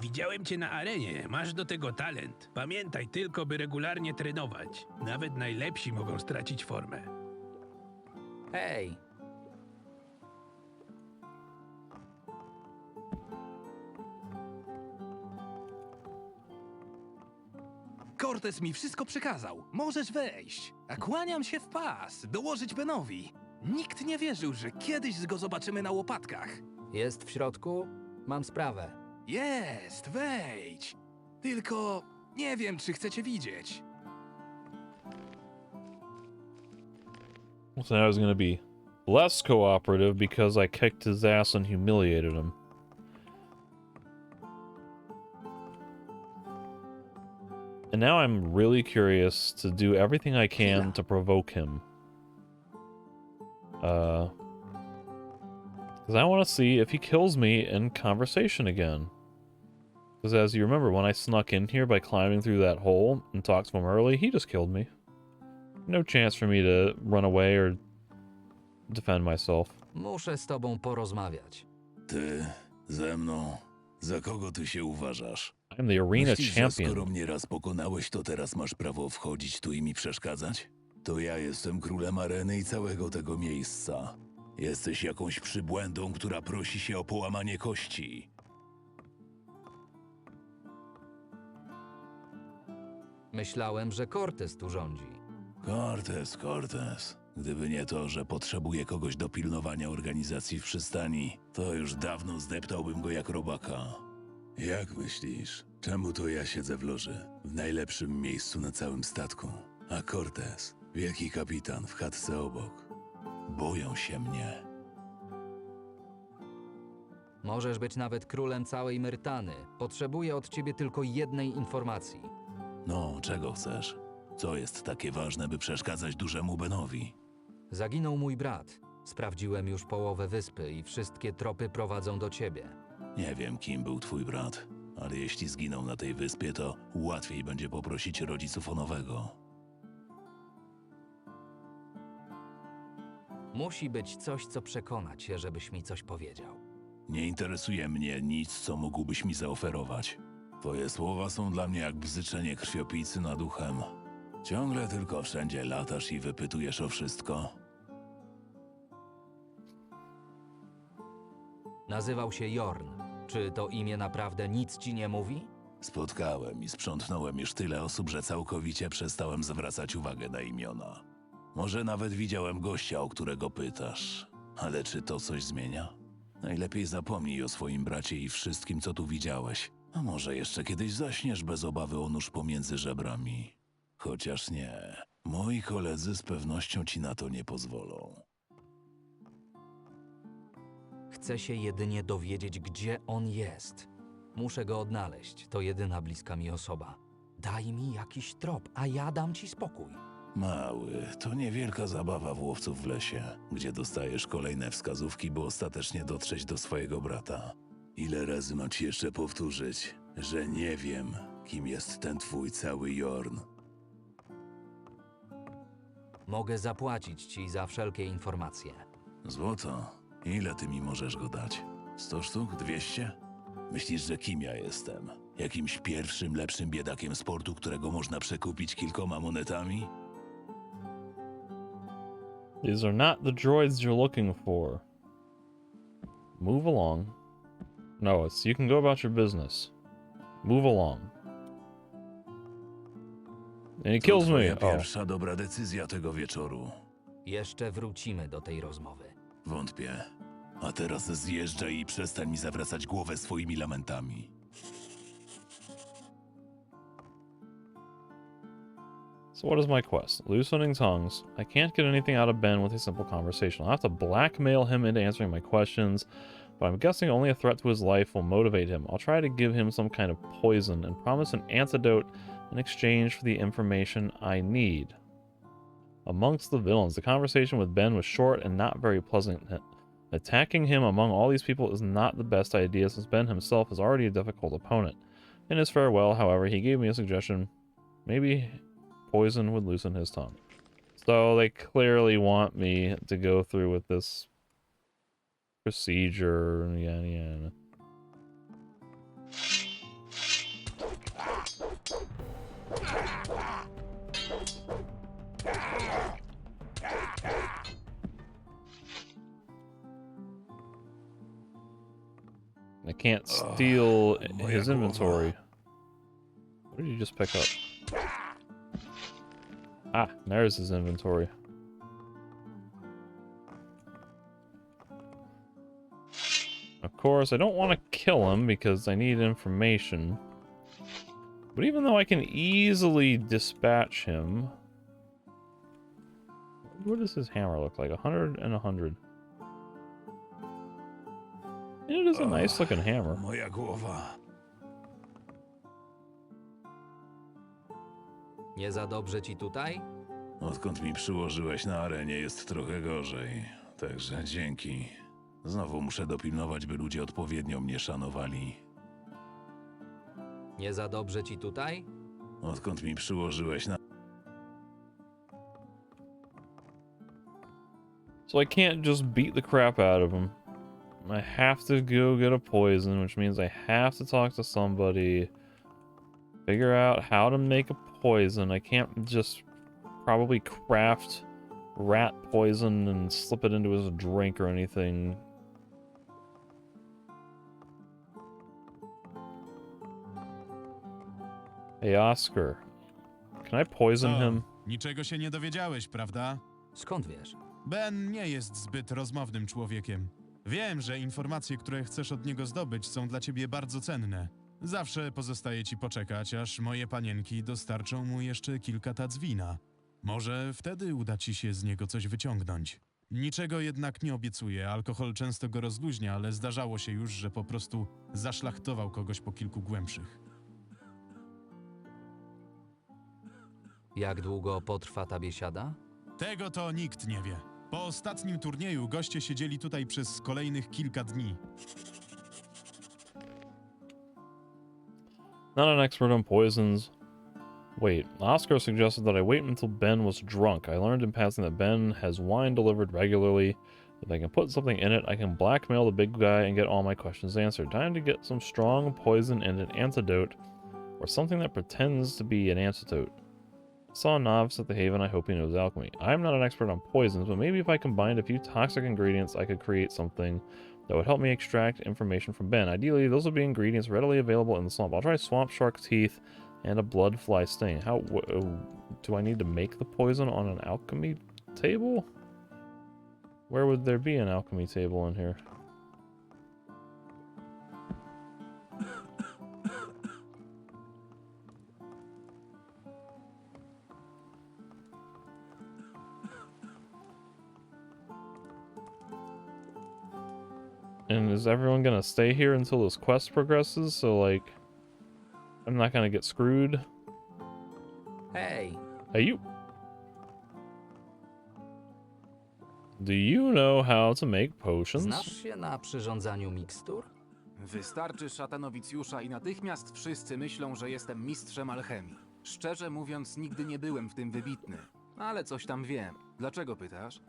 Widziałem cię na arenie, masz do tego talent. Pamiętaj tylko, by regularnie trenować. Nawet najlepsi mogą stracić formę. Hej. Cortez mi wszystko przekazał. Możesz wejść. A kłaniam się w pas, dołożyć Benowi. Nikt nie wierzył, że kiedyś go zobaczymy na łopatkach. Jest w środku? Mam sprawę. Jest, wejdź. Tylko nie wiem, czy chcecie widzieć. So now I was going to be less cooperative because I kicked his ass and humiliated him. And now I'm really curious to do everything I can to provoke him. Because I want to see if he kills me in conversation again. Because as you remember, when I snuck in here by climbing through that hole and talked to him early, he just killed me. No chance for me to run away or defend myself. Muszę z tobą porozmawiać. Ty, ze mną, za kogo ty się uważasz? I'm the arena Myślisz, że champion. skoro mnie raz pokonałeś, to teraz masz prawo wchodzić tu i mi przeszkadzać? To ja jestem królem areny i całego tego miejsca. Jesteś jakąś przybłędą, która prosi się o połamanie kości. Myślałem, że Cortez tu rządzi. Cortez. Gdyby nie to, że potrzebuję kogoś do pilnowania organizacji w przystani, to już dawno zdeptałbym go jak robaka. Jak myślisz, czemu to ja siedzę w loży, w najlepszym miejscu na całym statku, a Cortez, wielki kapitan w chatce obok? Boją się mnie. Możesz być nawet królem całej Myrtany. Potrzebuję od ciebie tylko jednej informacji. No, czego chcesz? Co jest takie ważne, by przeszkadzać dużemu Benowi? Zaginął mój brat. Sprawdziłem już połowę wyspy i wszystkie tropy prowadzą do ciebie. Nie wiem, kim był twój brat, ale jeśli zginął na tej wyspie, to łatwiej będzie poprosić rodziców o nowego. Musi być coś, co przekona cię, żebyś mi coś powiedział. Nie interesuje mnie nic, co mógłbyś mi zaoferować. Twoje słowa są dla mnie jak bzyczenie krwiopijcy nad uchem. Ciągle tylko wszędzie latasz i wypytujesz o wszystko. Nazywał się Jorn. Czy to imię naprawdę nic ci nie mówi? Spotkałem i sprzątnąłem już tyle osób, że całkowicie przestałem zwracać uwagę na imiona. Może nawet widziałem gościa, o którego pytasz. Ale czy to coś zmienia? Najlepiej zapomnij o swoim bracie i wszystkim, co tu widziałeś. A może jeszcze kiedyś zaśniesz bez obawy o nóż pomiędzy żebrami. Chociaż nie. Moi koledzy z pewnością ci na to nie pozwolą. Chcę się jedynie dowiedzieć, gdzie on jest. Muszę go odnaleźć. To jedyna bliska mi osoba. Daj mi jakiś trop, a ja dam ci spokój. Mały, to niewielka zabawa w łowców w lesie, gdzie dostajesz kolejne wskazówki, by ostatecznie dotrzeć do swojego brata. Ile razy mam ci jeszcze powtórzyć, że nie wiem, kim jest ten twój cały Jorn? Mogę zapłacić ci za wszelkie informacje. Złoto? Ile ty mi możesz go dać? 100 sztuk? 200? Myślisz, że kim ja jestem? Jakimś pierwszym, lepszym biedakiem sportu, którego można przekupić kilkoma monetami? These are not the droids you're looking for. Move along. No, you can go about your business. Move along. And he kills me. Pierwsza dobra decyzja tego wieczoru. Jeszcze wrócimy do tej rozmowy. Wątpię. A teraz zjeżdżaj i przestań mi zawracać głowę swoimi lamentami. So what is my quest? Loosening tongues. I can't get anything out of Ben with a simple conversation. I'll have to blackmail him into answering my questions, but I'm guessing only a threat to his life will motivate him. I'll try to give him some kind of poison and promise an antidote in exchange for the information I need. Amongst the villains, the conversation with Ben was short and not very pleasant. Attacking him among all these people is not the best idea since Ben himself is already a difficult opponent. In his farewell, however, he gave me a suggestion. Maybe poison would loosen his tongue. So they clearly want me to go through with this procedure. Yeah. I can't steal his inventory. What did you just pick up? Ah, there's his inventory. Of course, I don't want to kill him because I need information. But even though I can easily dispatch him... What does his hammer look like? 100 and 100. It is a nice looking hammer. Moja głowa. Nie za dobrze ci tutaj? Odkąd mi przyłożyłeś na arenie, jest trochę gorzej. Także dzięki. Znowu muszę dopilnować, by ludzie odpowiednio mnie szanowali. Nie za dobrze ci tutaj? Odkąd mi przyłożyłeś na... So I can't just beat the crap out of him. I have to go get a poison, which means I have to talk to somebody, figure out how to make a poison. I can't just probably craft rat poison and slip it into his drink or anything. Hey, Oscar. Can I poison him? Niczego się nie dowiedziałeś, prawda? Skąd wiesz? Ben nie jest zbyt rozmownym człowiekiem. Wiem, że informacje, które chcesz od niego zdobyć, są dla ciebie bardzo cenne. Zawsze pozostaje ci poczekać, aż moje panienki dostarczą mu jeszcze kilka tac wina. Może wtedy uda ci się z niego coś wyciągnąć. Niczego jednak nie obiecuję, alkohol często go rozluźnia, ale zdarzało się już, że po prostu zaszlachtował kogoś po kilku głębszych. Jak długo potrwa ta biesiada? Tego to nikt nie wie. Po ostatnim turnieju goście siedzieli tutaj przez kolejnych kilka dni. Not an expert on poisons. Wait, Oscar suggested that I wait until Ben was drunk. I learned in passing that Ben has wine delivered regularly. If I can put something in it, I can blackmail the big guy and get all my questions answered. Time to get some strong poison and an antidote, or something that pretends to be an antidote. Saw a novice at the Haven, I hope he knows alchemy. I'm not an expert on poisons, but maybe if I combined a few toxic ingredients, I could create something that would help me extract information from Ben. Ideally, those would be ingredients readily available in the swamp. I'll try swamp shark teeth and a blood fly sting. How do I need to make the poison on an alchemy table? Where would there be an alchemy table in here? And is everyone gonna stay here until this quest progresses? So, like, I'm not gonna get screwed. Hey. Hey, you. Do you know how to make potions? Znasz się na przyrządzaniu mikstur? Wystarczy szata nowicjusza i natychmiast wszyscy myślą, że jestem mistrzem alchemii. Szczerze mówiąc, nigdy nie byłem w tym wybitny. Ale coś tam wiem. Dlaczego pytasz?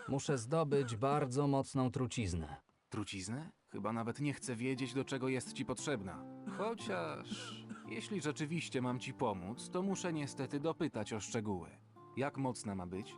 Muszę zdobyć bardzo mocną truciznę. Truciznę? Chyba nawet nie chcę wiedzieć, do czego jest ci potrzebna. Chociaż, jeśli rzeczywiście mam ci pomóc, to muszę niestety dopytać o szczegóły. Jak mocna ma być?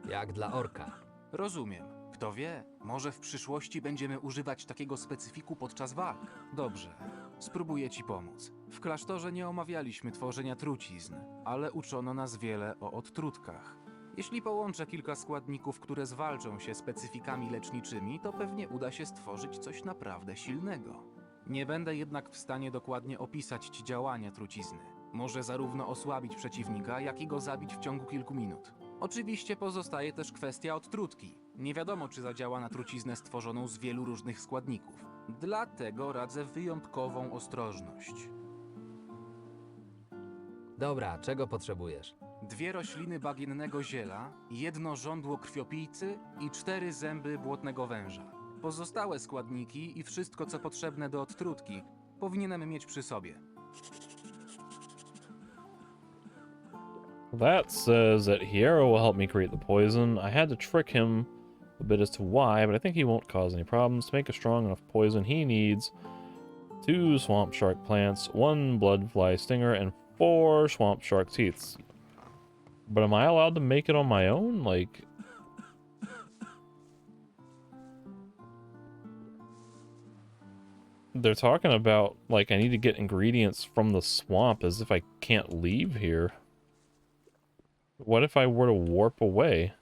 Jak dla orka. Rozumiem. Kto wie, może w przyszłości będziemy używać takiego specyfiku podczas walk. Dobrze, spróbuję ci pomóc. W klasztorze nie omawialiśmy tworzenia trucizn, ale uczono nas wiele o odtrutkach. Jeśli połączę kilka składników, które zwalczą się specyfikami leczniczymi, to pewnie uda się stworzyć coś naprawdę silnego. Nie będę jednak w stanie dokładnie opisać ci działania trucizny. Może zarówno osłabić przeciwnika, jak i go zabić w ciągu kilku minut. Oczywiście pozostaje też kwestia odtrutki. Nie wiadomo, czy zadziała na truciznę stworzoną z wielu różnych składników. Dlatego radzę wyjątkową ostrożność. Dobra, czego potrzebujesz? 2 rośliny bagiennego ziela, 1 żądło krwiopijcy i 4 zęby błotnego węża. Pozostałe składniki i wszystko, co potrzebne do odtrutki, powinienem mieć przy sobie. That says that Hierro will help me create the poison. I had to trick him a bit as to why, but I think he won't cause any problems. To make a strong enough poison, he needs 2 swamp shark plants, 1 bloodfly stinger, and 4 swamp shark teeth. But am I allowed to make it on my own? Like... They're talking about, like, I need to get ingredients from the swamp as if I can't leave here. What if I were to warp away?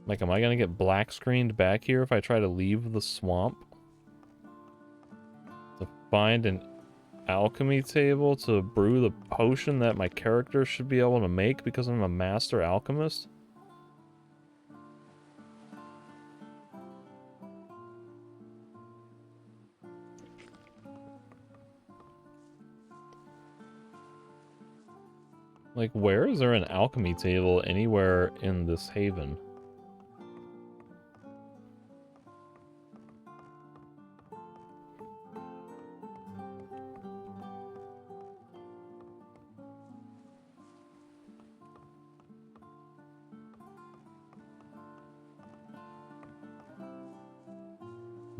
Like, am I gonna get black screened back here if I try to leave the swamp? To find an alchemy table to brew the potion that my character should be able to make because I'm a master alchemist? Like, where is there an alchemy table anywhere in this haven?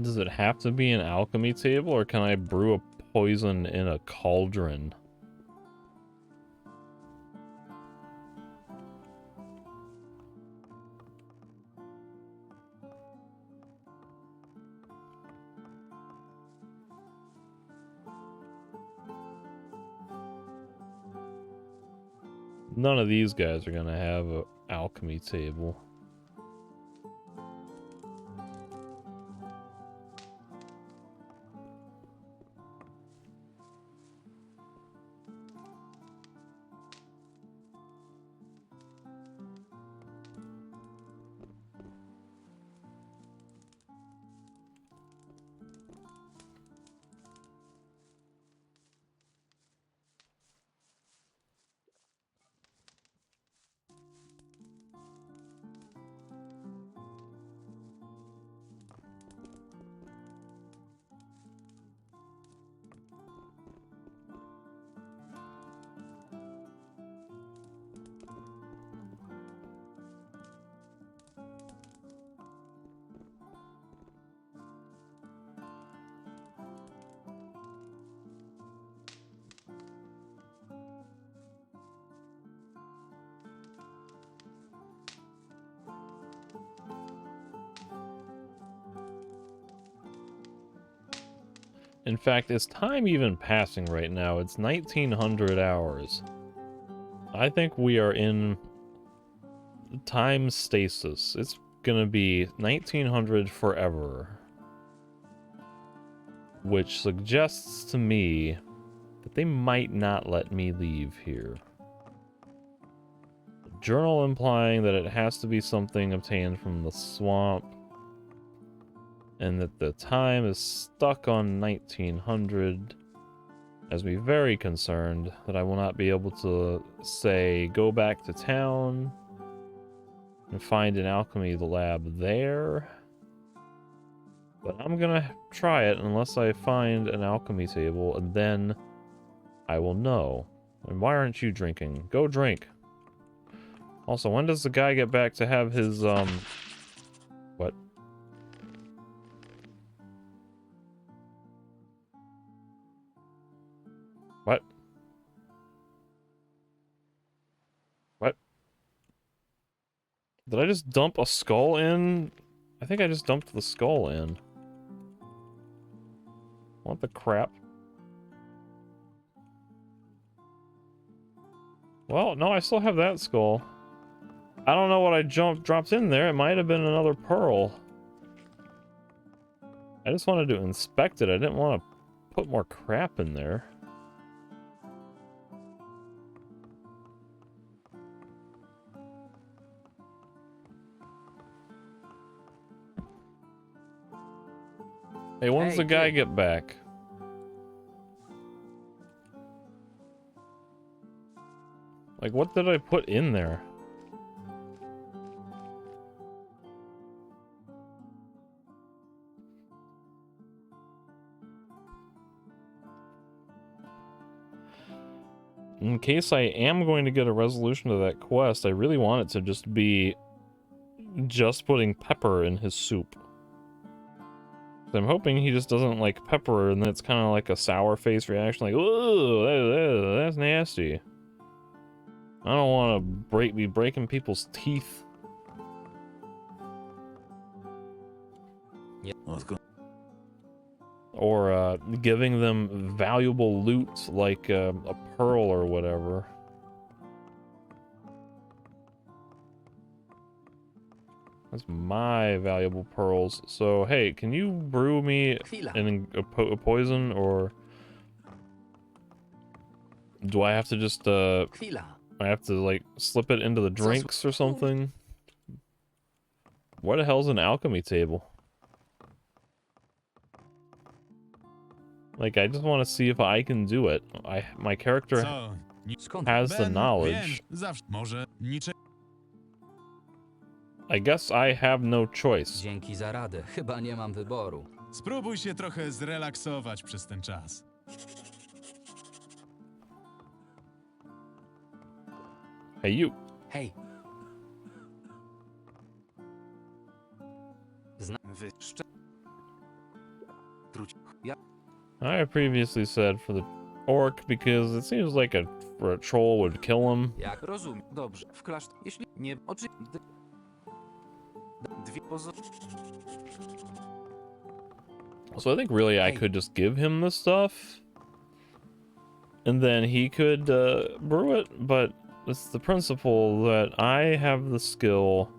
Does it have to be an alchemy table, or can I brew a poison in a cauldron? None of these guys are gonna have an alchemy table. In fact, is time even passing right now? It's 1900 hours. I think we are in time stasis. It's gonna be 1900 forever. Which suggests to me that they might not let me leave here. The journal implying that it has to be something obtained from the swamp. And that the time is stuck on 1900 has me very concerned that I will not be able to, say, go back to town and find an alchemy lab there. But I'm gonna try it unless I find an alchemy table, and then I will know. And why aren't you drinking? Go drink. Also, when does the guy get back to have his, what? What? What? Did I just dump a skull in? I think I just dumped the skull in. What the crap? Well, no, I still have that skull. I don't know what I dropped in there. It might have been another pearl. I just wanted to inspect it. I didn't want to put more crap in there. Hey, when's the guy get back? Like, what did I put in there? In case I am going to get a resolution to that quest, I really want it to just be just putting pepper in his soup. I'm hoping he just doesn't like pepper and then it's kind of like a sour face reaction, like, ooh, that's nasty. I don't want to be breaking people's teeth. Yeah. Let's go. Or giving them valuable loot like a pearl or whatever. That's my valuable pearls. So, hey, can you brew me a poison, or do I have to just, I have to, like, slip it into the drinks or something? Where the hell's an alchemy table? Like, I just want to see if I can do it. My character has the knowledge. I guess I have no choice. Dzięki za radę. Chyba nie mam wyboru. Spróbuj się trochę zrelaksować przez ten czas. Hey, you. Hej. I previously said for the orc because it seems like a troll would kill him. Jak rozumiem. Dobrze. W klasztorze. Jeśli nie... So I think really I could just give him the stuff, and then he could brew it, but it's the principle that I have the skill.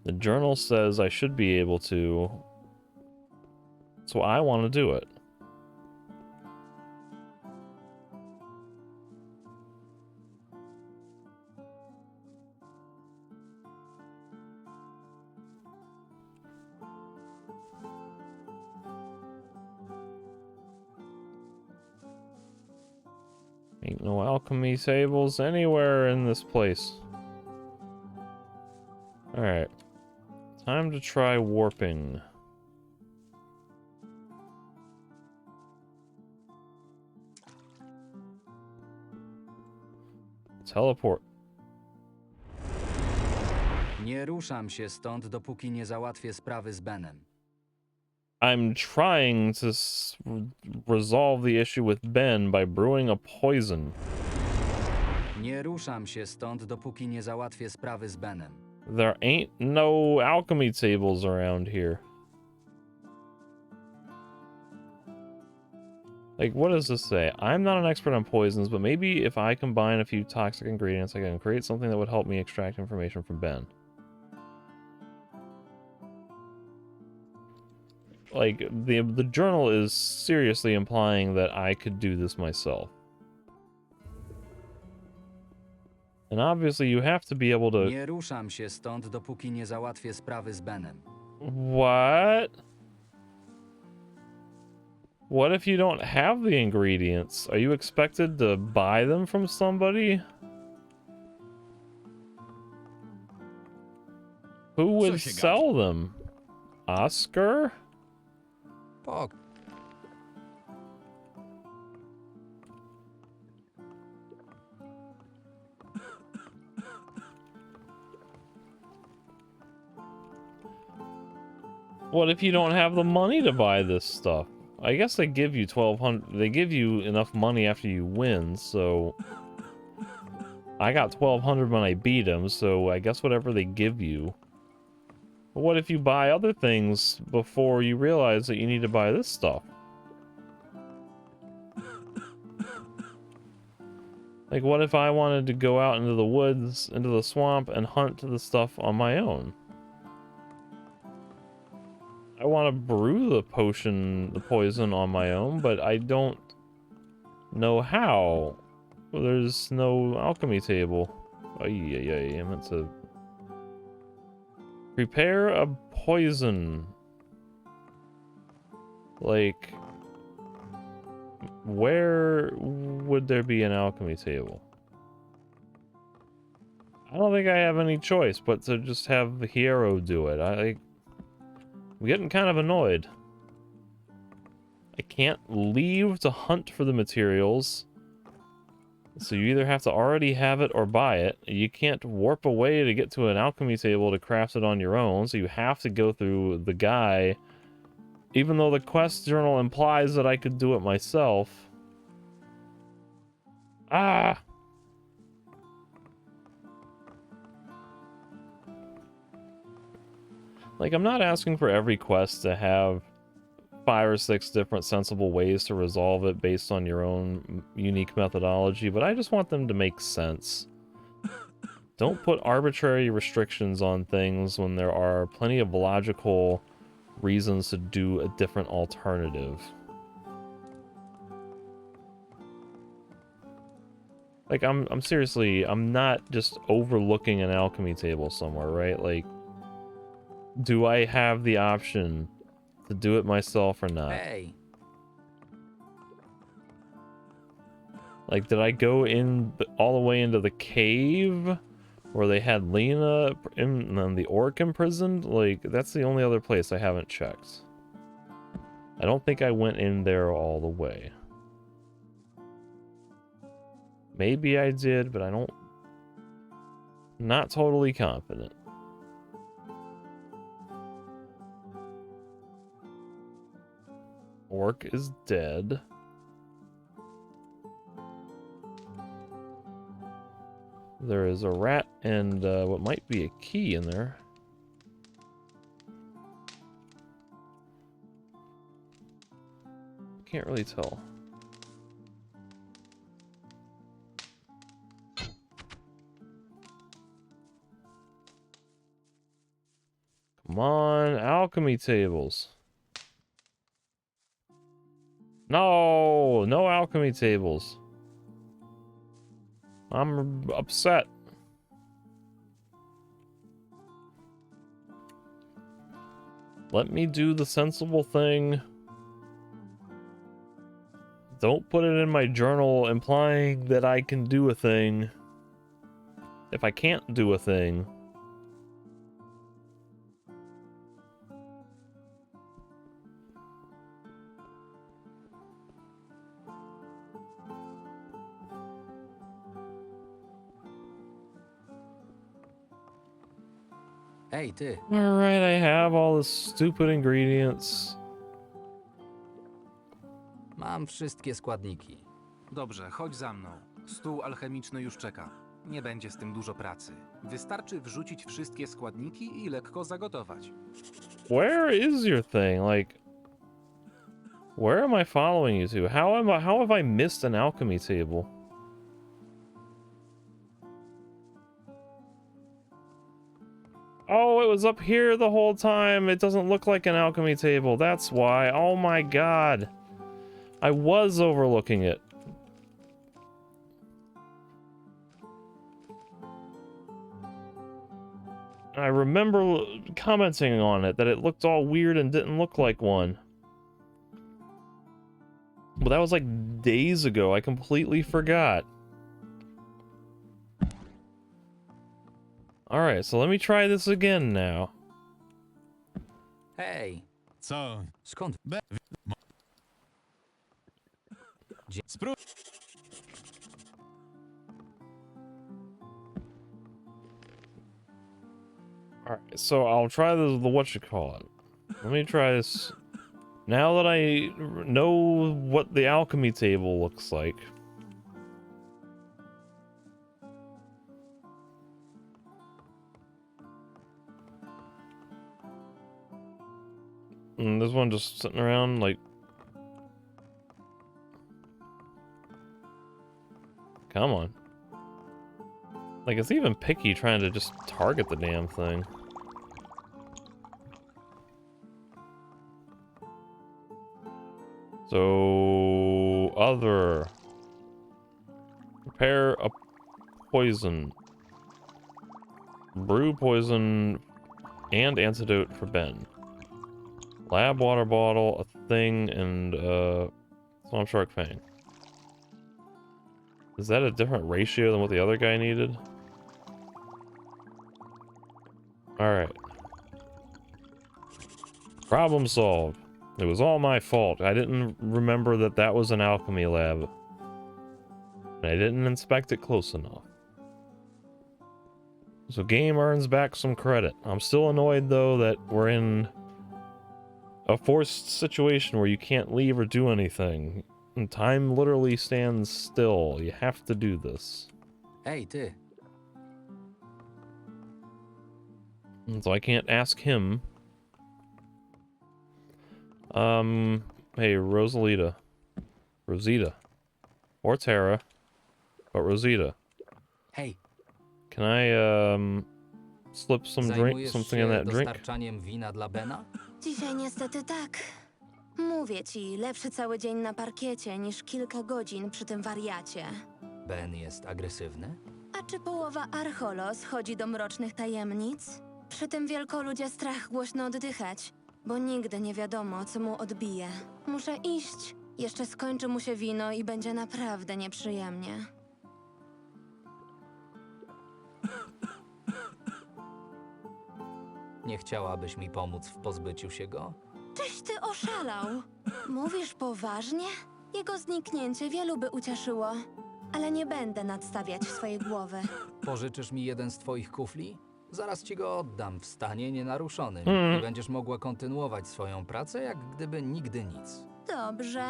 The journal says I should be able to, so I want to do it. Ain't no alchemy tables anywhere in this place. Alright. Time to try warping. Teleport. Nie ruszam się stąd, dopóki nie załatwię sprawy z Benem. I'm trying to resolve the issue with Ben by brewing a poison. Nie ruszam się stąd, dopóki nie załatwię sprawy z Benem. There ain't no alchemy tables around here. Like, what does this say? I'm not an expert on poisons, but maybe if I combine a few toxic ingredients, I can create something that would help me extract information from Ben. Like, the journal is seriously implying that I could do this myself. And obviously you have to be able to... Nie ruszam się stąd, dopóki nie załatwię sprawy z Benem. What? What if you don't have the ingredients? Are you expected to buy them from somebody? Who would sell them? Oscar? Pok. What if you don't have the money to buy this stuff? I guess they give you 1,200. They give you enough money after you win, so I got 1,200 when I beat him, so I guess whatever they give you. But what if you buy other things before you realize that you need to buy this stuff? Like, what if I wanted to go out into the woods, into the swamp, and hunt the stuff on my own? I want to brew the poison on my own, but I don't know how. Well, there's no alchemy table. I meant to prepare a poison. Like, where would there be an alchemy table? I don't think I have any choice but to just have the hero do it. I'm getting kind of annoyed. I can't leave to hunt for the materials. So you either have to already have it or buy it. You can't warp away to get to an alchemy table to craft it on your own, so you have to go through the guy. Even though the quest journal implies that I could do it myself. Ah! Like, I'm not asking for every quest to have 5 or 6 different sensible ways to resolve it based on your own unique methodology, but I just want them to make sense. Don't put arbitrary restrictions on things when there are plenty of logical reasons to do a different alternative. Like, I'm seriously, I'm not just overlooking an alchemy table somewhere, right? Like, do I have the option to do it myself or not? Hey. Like, did I go in all the way into the cave where they had Lena and the orc imprisoned? Like, that's the only other place I haven't checked. I don't think I went in there all the way. Maybe I did, but I don't... Not totally confident. Orc is dead. There is a rat and what might be a key in there. Can't really tell. Come on, alchemy tables. No, no alchemy tables. I'm upset. Let me do the sensible thing. Don't put it in my journal implying that I can do a thing if I can't do a thing. Ej, ty. Alright, I have all the stupid ingredients. Mam wszystkie składniki. Dobrze, chodź za mną. Stół alchemiczny już czeka. Nie będzie z tym dużo pracy. Wystarczy wrzucić wszystkie składniki i lekko zagotować. Where is your thing? Like, where am I following you to? How have I missed an alchemy table? Oh, it was up here the whole time. It doesn't look like an alchemy table. That's why. Oh my god. I was overlooking it. I remember commenting on it, that it looked all weird and didn't look like one. But that was like days ago. I completely forgot. Alright, so let me try this again now. Hej. Co? Skąd? Alright, so I'll try the whatchamacallit. Let me try this. Now that I know what the alchemy table looks like. And this one just sitting around like... Come on. Like, it's even picky trying to just target the damn thing. So, other. Prepare a poison. Brew poison and antidote for Ben. Lab water bottle, a thing, and Swamp Shark Fang. Is that a different ratio than what the other guy needed? Alright. Problem solved. It was all my fault. I didn't remember that that was an alchemy lab. And I didn't inspect it close enough. So game earns back some credit. I'm still annoyed though that we're in a forced situation where you can't leave or do anything. And time literally stands still. You have to do this. Hej, ty. And so I can't ask him. Hey, Rosita. Or Tara. But Rosita. Hej. Can I, slip some drink, Zajmujesz something in się that drink? dostarczaniem wina dla Bena? Dzisiaj niestety tak. Mówię ci, lepszy cały dzień na parkiecie niż kilka godzin przy tym wariacie. Ben jest agresywny? A czy połowa Archolos chodzi do mrocznych tajemnic? Przy tym wielkoludzie strach głośno oddychać, bo nigdy nie wiadomo, co mu odbije. Muszę iść. Jeszcze skończy mu się wino i będzie naprawdę nieprzyjemnie. Nie chciałabyś mi pomóc w pozbyciu się go? Czyś ty oszalał? Mówisz poważnie? Jego zniknięcie wielu by ucieszyło, ale nie będę nadstawiać swojej głowy. Pożyczysz mi jeden z twoich kufli? Zaraz ci go oddam w stanie nienaruszonym i będziesz mogła kontynuować swoją pracę, jak gdyby nigdy nic. Dobrze.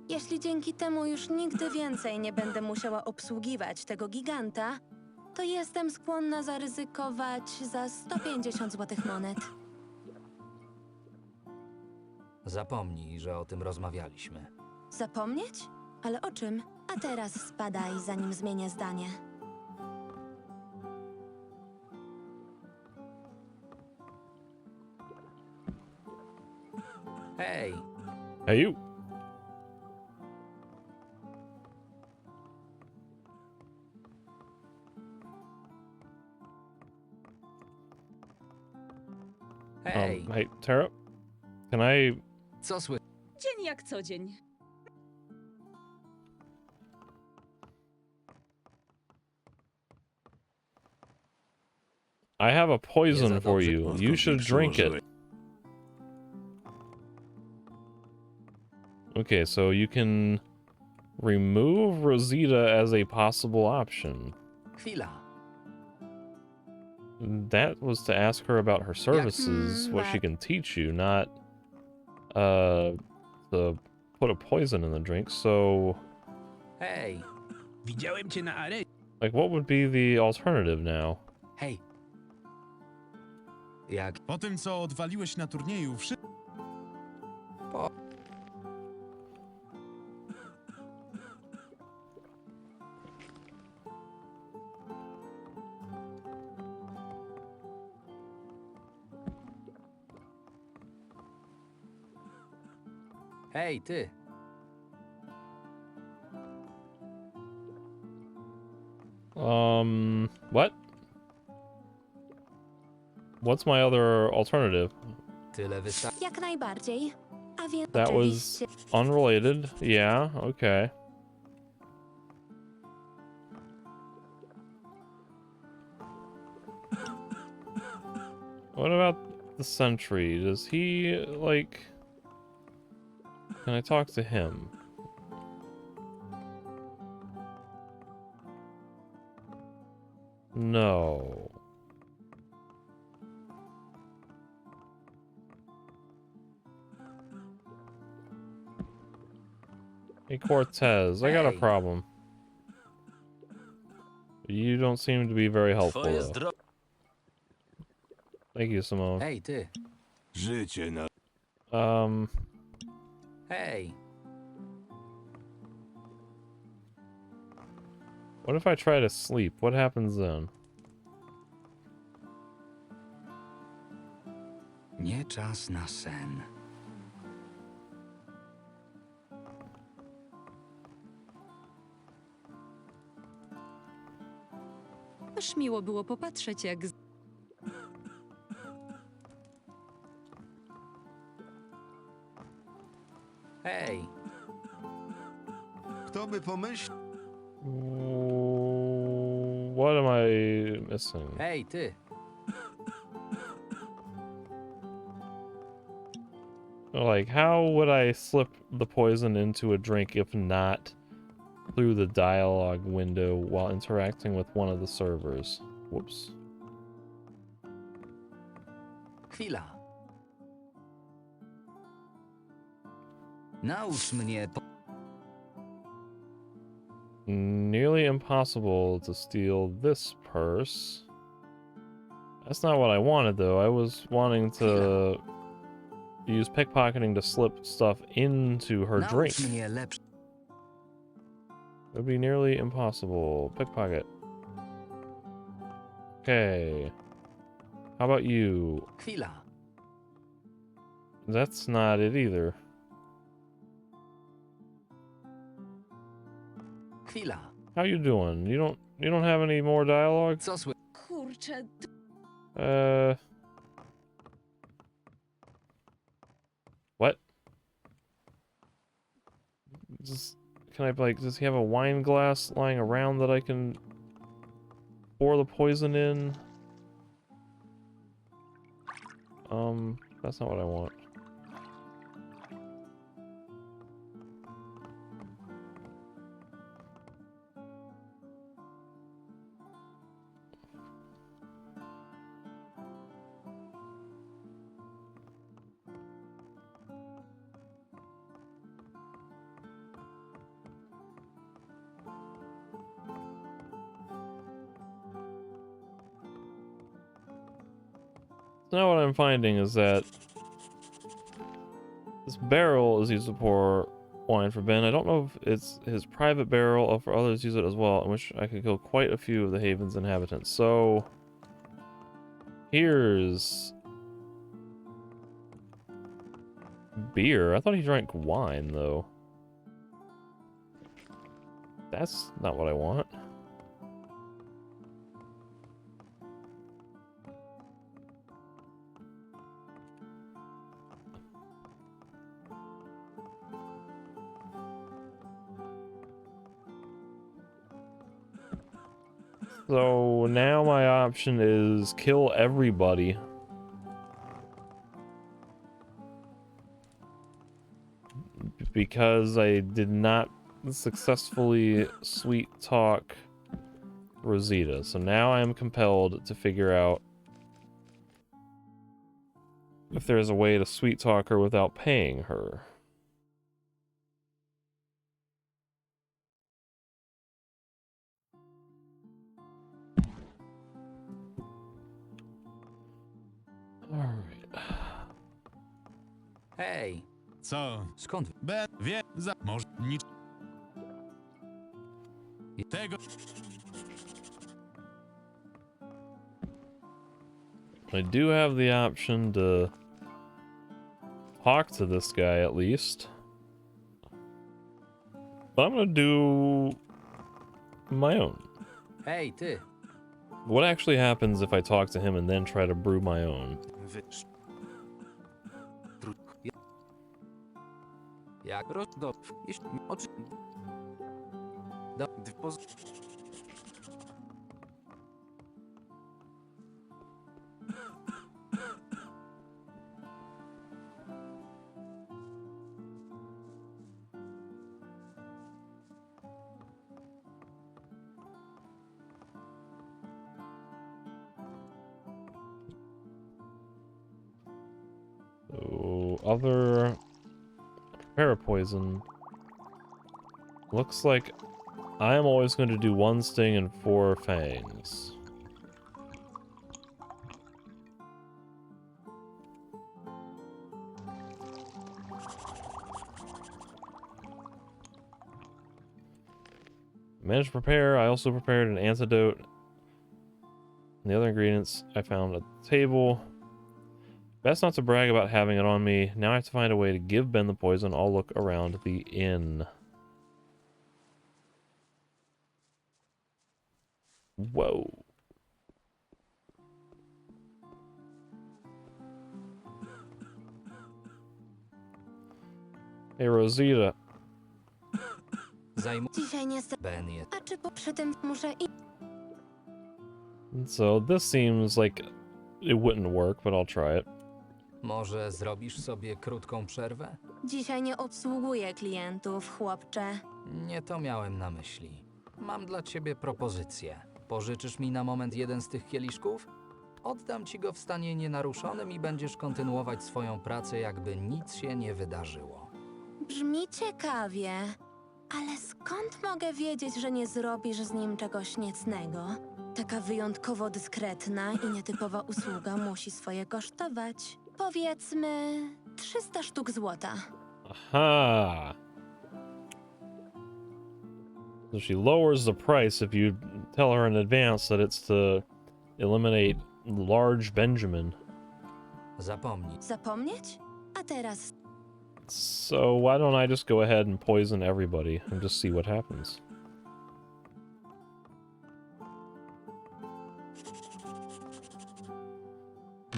Jeśli dzięki temu już nigdy więcej nie będę musiała obsługiwać tego giganta, to jestem skłonna zaryzykować za 150 złotych monet. Zapomnij, że o tym rozmawialiśmy. Zapomnieć? Ale o czym? A teraz spadaj, zanim zmienię zdanie. Hej! Hey, you! Hej! Hey, Tara? Can I... Co sły... Dzień jak co dzień. I have a poison for you. You should drink it. Okay, so you can remove Rosita as a possible option. Chwila. That was to ask her about her services, what she can teach you, not to put a poison in the drink. So, Hej! Widziałem cię na arenie. like, what would be the alternative now? Hej! Jak... Po tym, co odwaliłeś na turnieju, Hej, ty! What? What's my other alternative? Tyle Jak najbardziej. A więc That was unrelated. Yeah, okay. What about the sentry? Does he, like... Can I talk to him? No. Hey, Cortez, I got a problem. You don't seem to be very helpful, though. Thank you, Simone. Hej, ty! Życie na... Hej! What if I try to sleep? What happens then? Nie czas na sen. Aż miło było popatrzeć, jak... Hej, Kto by pomyślał? What am I missing? hej, ty. Like, how would I slip the poison into a drink if not through the dialogue window while interacting with one of the servers? Whoops. Chwila. Naucz mnie. Nearly impossible to steal this purse. That's not what I wanted, though. I was wanting to use pickpocketing to slip stuff into her drink. Naucz mnie lepsze. It would be nearly impossible. Pickpocket. Okay. How about you? Chwila. That's not it either. Chwila. How you doing? You don't have any more dialogue? Co sły... Kurczę, What? Can I, like, does he have a wine glass lying around that I can pour the poison in? That's not what I want. Now what I'm finding is that this barrel is used to pour wine for Ben. I don't know if it's his private barrel or for others use it as well, in which I could kill quite a few of the Haven's inhabitants. So here's beer. I thought he drank wine, though. That's not what I want. So now my option is kill everybody. Because I did not successfully sweet talk Rosita. So now I am compelled to figure out if there's a way to sweet talk her without paying her. Alright. Hej. Co? Skąd? Ben wie, może nic. Tego. I do have the option to talk to this guy at least. But I'm gonna do my own. Hej, ty. What actually happens if I talk to him and then try to brew my own? Jak jeśli So, other prepare a poison. Looks like I am always going to do 1 sting and 4 fangs. Managed to prepare. I also prepared an antidote. And the other ingredients I found at the table. Best not to brag about having it on me. Now I have to find a way to give Ben the poison. I'll look around the inn. Whoa. Hey, Rosita. Dzisiaj niestety. Ben jest. A czy przy tym muszę iść? So this seems like it wouldn't work, but I'll try it. Może zrobisz sobie krótką przerwę? Dzisiaj nie obsługuję klientów, chłopcze. Nie to miałem na myśli. Mam dla ciebie propozycję. Pożyczysz mi na moment jeden z tych kieliszków? Oddam ci go w stanie nienaruszonym i będziesz kontynuować swoją pracę, jakby nic się nie wydarzyło. Brzmi ciekawie, ale skąd mogę wiedzieć, że nie zrobisz z nim czegoś niecnego? Taka wyjątkowo dyskretna i nietypowa usługa musi swoje kosztować. Powiedzmy 300 sztuk złota. Aha. So she lowers the price if you tell her in advance that it's to eliminate large Benjamin. Zapomnij. Zapomnieć? A teraz... So why don't I just go ahead and poison everybody and just see what happens?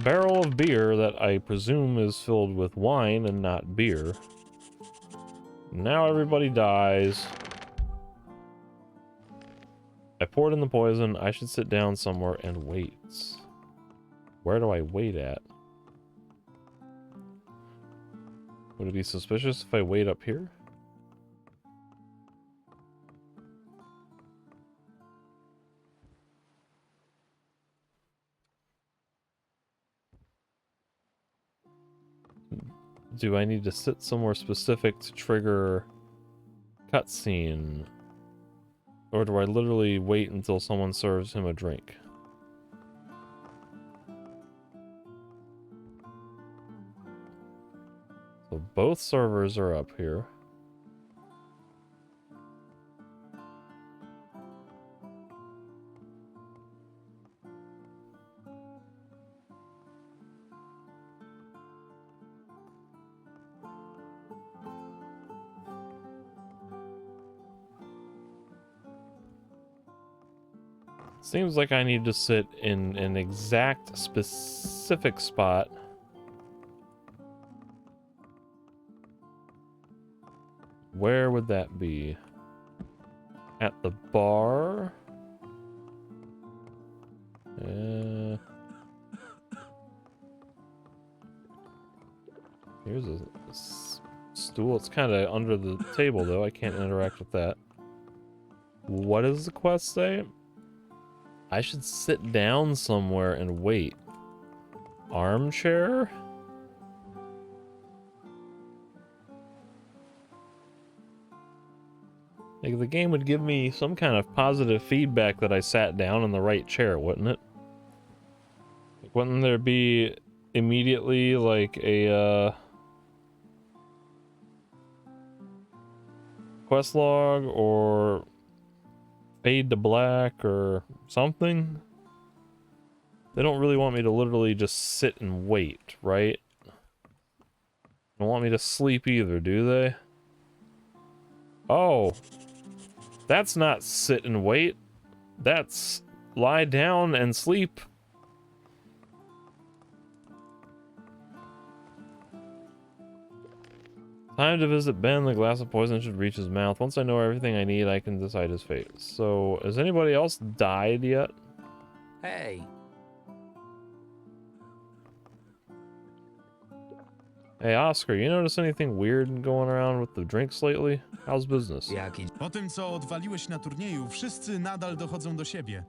Barrel of beer that I presume is filled with wine and not beer. Now everybody dies. I poured in the poison. I should sit down somewhere and wait. Where do I wait at? Would it be suspicious if I wait up here? Do I need to sit somewhere specific to trigger cutscene? Or do I literally wait until someone serves him a drink? So both servers are up here. Seems like I need to sit in an exact specific spot. Where would that be? At the bar? Here's a stool. It's kind of under the table, though. I can't interact with that. What does the quest say? I should sit down somewhere and wait. Armchair? Like, the game would give me some kind of positive feedback that I sat down in the right chair, wouldn't it? Like, wouldn't there be immediately, like, a, quest log or fade to black or something? They don't really want me to literally just sit and wait, right? They don't want me to sleep either, do they? Oh. That's not sit and wait. That's lie down and sleep. Time to visit Ben. The glass of poison should reach his mouth. Once I know everything I need, I can decide his fate. So, has anybody else died yet? Hey. Hey, Oscar, you notice anything weird going around with the drinks lately? How's business? Po tym, co odwaliłeś na turnieju, wszyscy nadal dochodzą do siebie.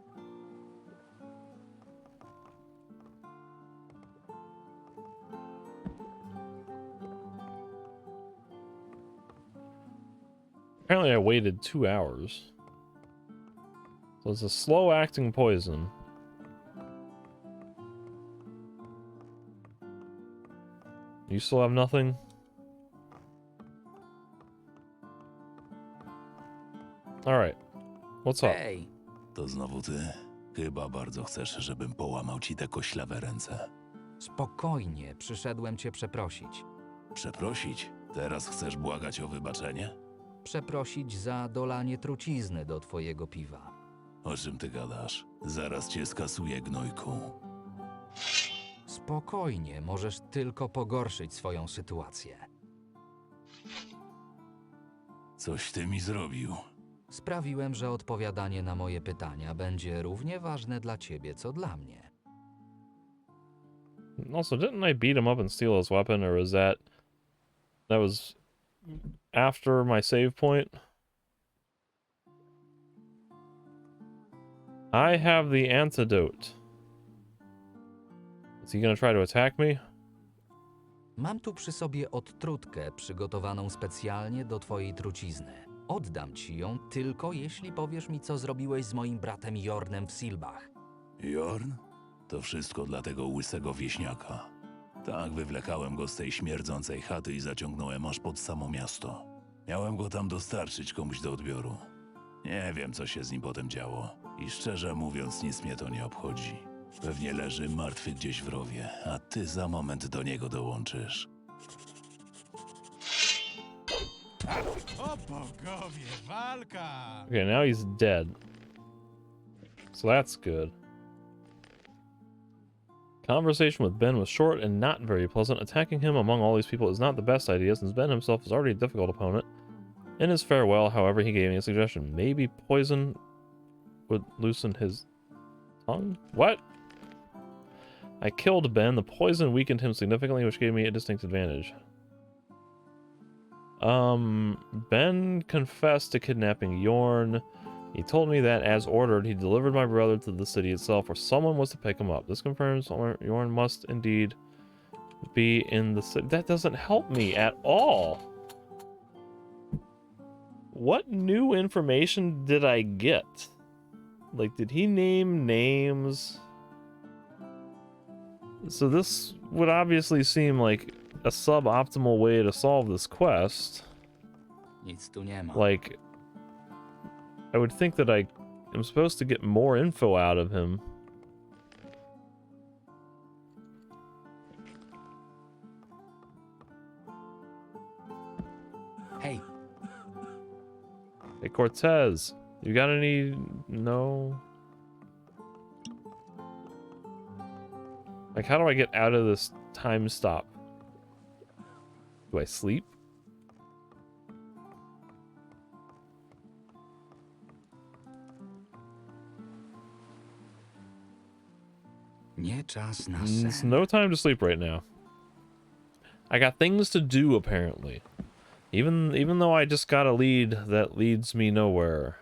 Apparently I waited 2 hours. So it's a slow-acting poison. You still have nothing? Alright. What's up? Hej, To znowu ty? Chyba bardzo chcesz, żebym połamał ci te koślawe ręce. spokojnie, przyszedłem cię przeprosić. Przeprosić? Teraz chcesz błagać o wybaczenie? Przeprosić za dolanie trucizny do twojego piwa. O czym ty gadasz? Zaraz cię skasuję, gnojku. Spokojnie, możesz tylko pogorszyć swoją sytuację. Coś ty mi zrobił. Sprawiłem, że odpowiadanie na moje pytania będzie równie ważne dla ciebie, co dla mnie. Also, didn't I beat him up and steal his weapon, or was that was after my save point? I have the antidote. Is he gonna try to attack me? Mam tu przy sobie odtrutkę przygotowaną specjalnie do twojej trucizny. Oddam ci ją tylko jeśli powiesz mi, co zrobiłeś z moim bratem Jornem w Silbach. Jorn? To wszystko dla tego łysego wieśniaka. Tak, wywlekałem go z tej śmierdzącej chaty i zaciągnąłem aż pod samo miasto. Miałem go tam dostarczyć komuś do odbioru. Nie wiem, co się z nim potem działo. I szczerze mówiąc, nic mnie to nie obchodzi. Pewnie leży martwy gdzieś w rowie, a ty za moment do niego dołączysz. O bogowie, walka! Okay, now he's dead. So that's good. Conversation with Ben was short and not very pleasant. Attacking him among all these people is not the best idea, since Ben himself is already a difficult opponent. In his farewell, however, he gave me a suggestion. Maybe poison would loosen his tongue? What? I killed Ben. The poison weakened him significantly, which gave me a distinct advantage. Ben confessed to kidnapping Yorn. He told me that, as ordered, he delivered my brother to the city itself, where someone was to pick him up. This confirms Yorn must indeed be in the city. That doesn't help me at all. What new information did I get? Like, did he name names? So this would obviously seem like a suboptimal way to solve this quest. Nic tu nie ma. Like, I would think that I am supposed to get more info out of him. Hey. Hey, Cortez, you got any... No? Like, how do I get out of this time stop? Do I sleep? Nie czas na It's sen. no time to sleep right now. I got things to do, apparently. Even though I just got a lead that leads me nowhere.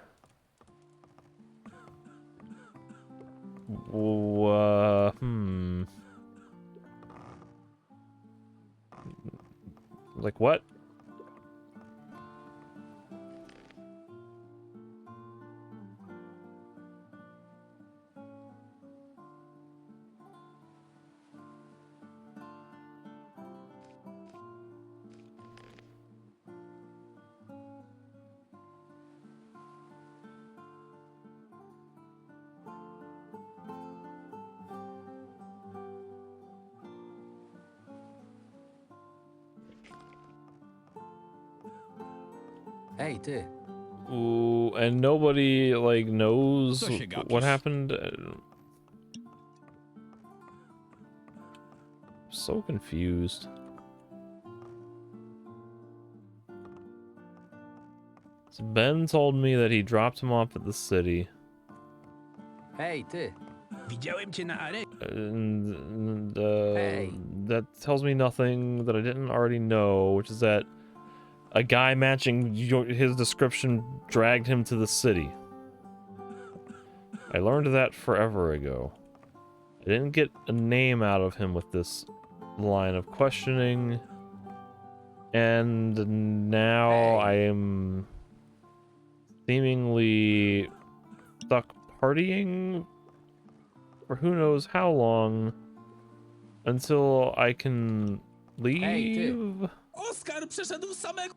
Like what? Hey, ty. Ooh, and nobody like knows Co się gapisz? what happened. So confused. So Ben told me that he dropped him off at the city. Hej, ty. Widziałem cię na arenie. And Hey. that tells me nothing that I didn't already know, which is that a guy matching his description dragged him to the city. I learned that forever ago. I didn't get a name out of him with this line of questioning. And now I am seemingly stuck partying for who knows how long until I can leave Oskar przeszedł samego...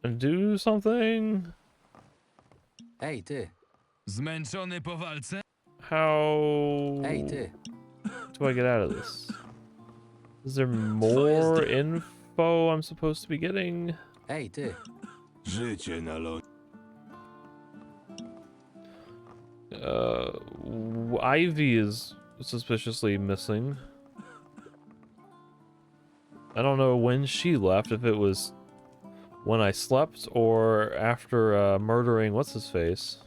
and do something. Ej, ty. Zmęczony po walce? How Ej, ty. do I get out of this? Is there more info I'm supposed to be getting? Ej, ty. Życie na lądzie. Ivy is suspiciously missing. I don't know when she left, if it was when I slept or after murdering what's his face.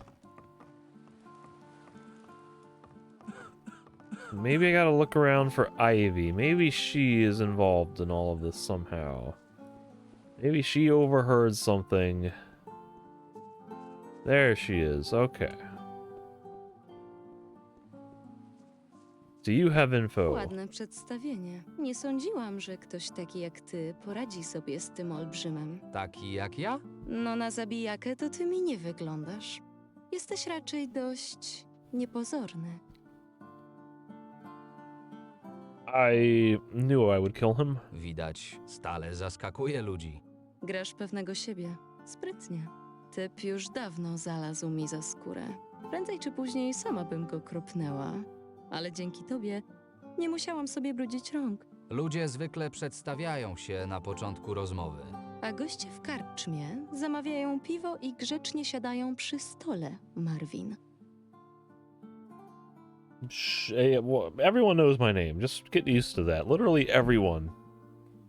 Maybe I gotta look around for Ivy. Maybe she is involved in all of this somehow. Maybe she overheard something. There she is, okay. Do you have info? Ładne przedstawienie. Nie sądziłam, że ktoś taki jak ty poradzi sobie z tym olbrzymem. Taki jak ja? No na zabijakę to ty mi nie wyglądasz. Jesteś raczej dość niepozorny. I knew I would kill him. Widać, stale zaskakuje ludzi. Grasz pewnego siebie. Sprytnie. Typ już dawno zalazł mi za skórę. Prędzej czy później sama bym go kropnęła. Ale dzięki tobie nie musiałam sobie brudzić rąk. Ludzie zwykle przedstawiają się na początku rozmowy. A goście w karczmie zamawiają piwo i grzecznie siadają przy stole, Marvin. Everyone knows my name. Just get used to that. Literally everyone.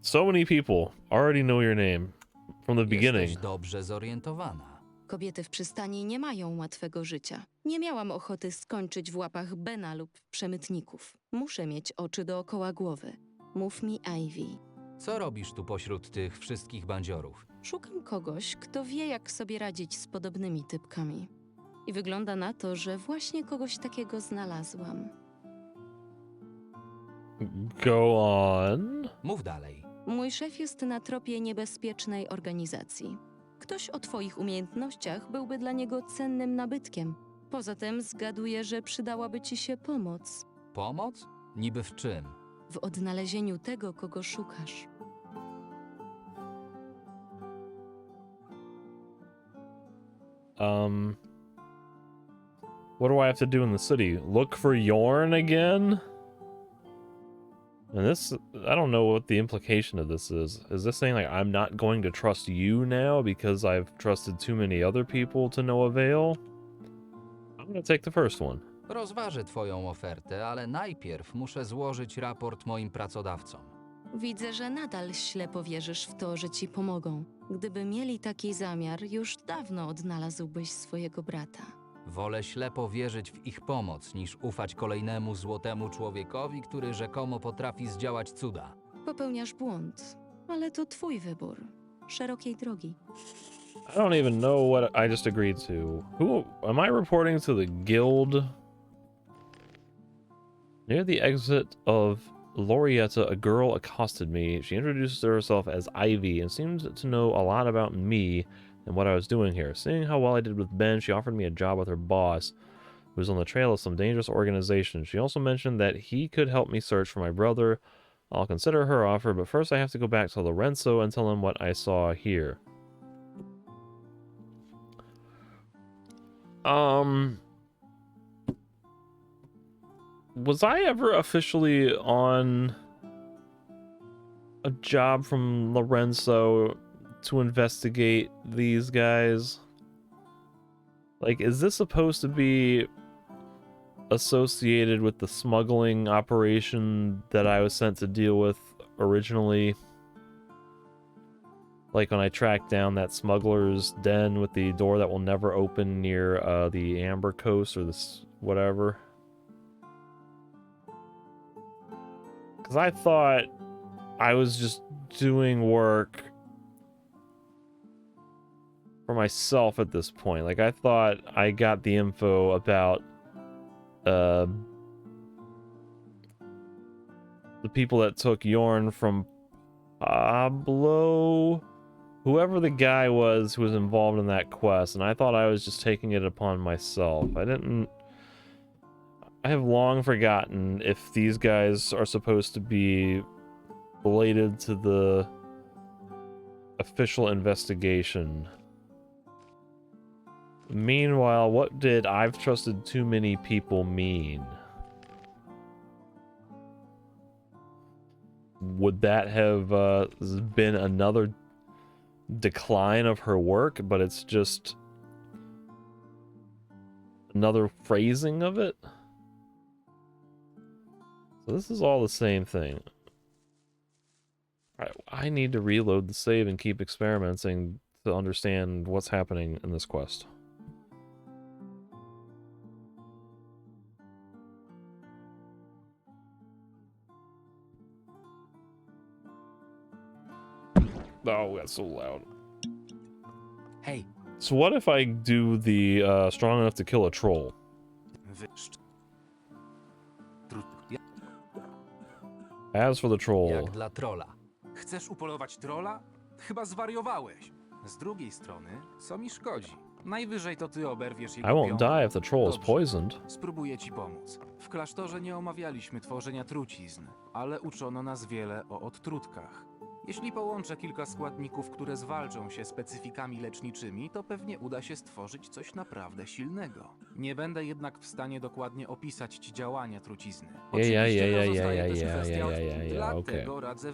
So many people already know your name from the beginning. Jesteś dobrze zorientowana. Kobiety w przystani nie mają łatwego życia. Nie miałam ochoty skończyć w łapach Bena lub przemytników. Muszę mieć oczy dookoła głowy. Mów mi, Ivy. Co robisz tu pośród tych wszystkich bandziorów? Szukam kogoś, kto wie, jak sobie radzić z podobnymi typkami. I wygląda na to, że właśnie kogoś takiego znalazłam. Go on. Mów dalej. Mój szef jest na tropie niebezpiecznej organizacji. Ktoś o twoich umiejętnościach byłby dla niego cennym nabytkiem. Poza tym zgaduję, że przydałaby ci się pomoc. Pomoc? Niby w czym? W odnalezieniu tego, kogo szukasz. What do I have to do in the city? Look for Yorn again? And this, I don't know what the implication of this is. Is this saying like I'm not going to trust you now because I've trusted too many other people to no avail? I'm gonna take the first one. Rozważę twoją ofertę, ale najpierw muszę złożyć raport moim pracodawcom. Widzę, że nadal ślepo wierzysz w to, że ci pomogą. Gdyby mieli taki zamiar, już dawno odnalazłbyś swojego brata. Wolę ślepo wierzyć w ich pomoc, niż ufać kolejnemu złotemu człowiekowi, który rzekomo potrafi zdziałać cuda. Popełniasz błąd, ale to twój wybór. Szerokiej drogi. I don't even know what I just agreed to. Who am I reporting to the guild? Near the exit of Lorietta, a girl accosted me. She introduced herself as Ivy and seemed to know a lot about me and what I was doing here. Seeing how well I did with Ben, she offered me a job with her boss, who was on the trail of some dangerous organization. She also mentioned that he could help me search for my brother. I'll consider her offer, but first I have to go back to Lorenzo and tell him what I saw here. Was I ever officially on a job from Lorenzo to investigate these guys? Like, is this supposed to be associated with the smuggling operation that I was sent to deal with originally? Like when I tracked down that smuggler's den with the door that will never open near the Amber Coast or this whatever. Because I thought I was just doing work for myself at this point. Like, I thought I got the info about the people that took Yorn from Pablo, whoever the guy was who was involved in that quest, and I thought I was just taking it upon myself. I have long forgotten if these guys are supposed to be related to the official investigation. Meanwhile, what did "I've trusted too many people" mean? Would that have been another decline of her work, but it's just another phrasing of it? So this is all the same thing. I need to reload the save and keep experimenting to understand what's happening in this quest. Oh, that's so loud. Hej, So what if I do the strong enough to kill a troll? As for the troll, Jak dla trolla. Chcesz upolować trolla? Chyba zwariowałeś. Z drugiej strony, co mi szkodzi? Najwyżej to ty oberwiesz jego I won't pionka. die if the troll is Dobrze, poisoned. spróbuję ci pomóc. W klasztorze nie omawialiśmy tworzenia trucizn, ale uczono nas wiele o odtrutkach. Jeśli połączę kilka składników, które zwalczą się specyfikami leczniczymi, to pewnie uda się stworzyć coś naprawdę silnego. Nie będę jednak w stanie dokładnie opisać ci działania trucizny. Oczywiście pozostaje też kwestia odtruty, dlatego radzę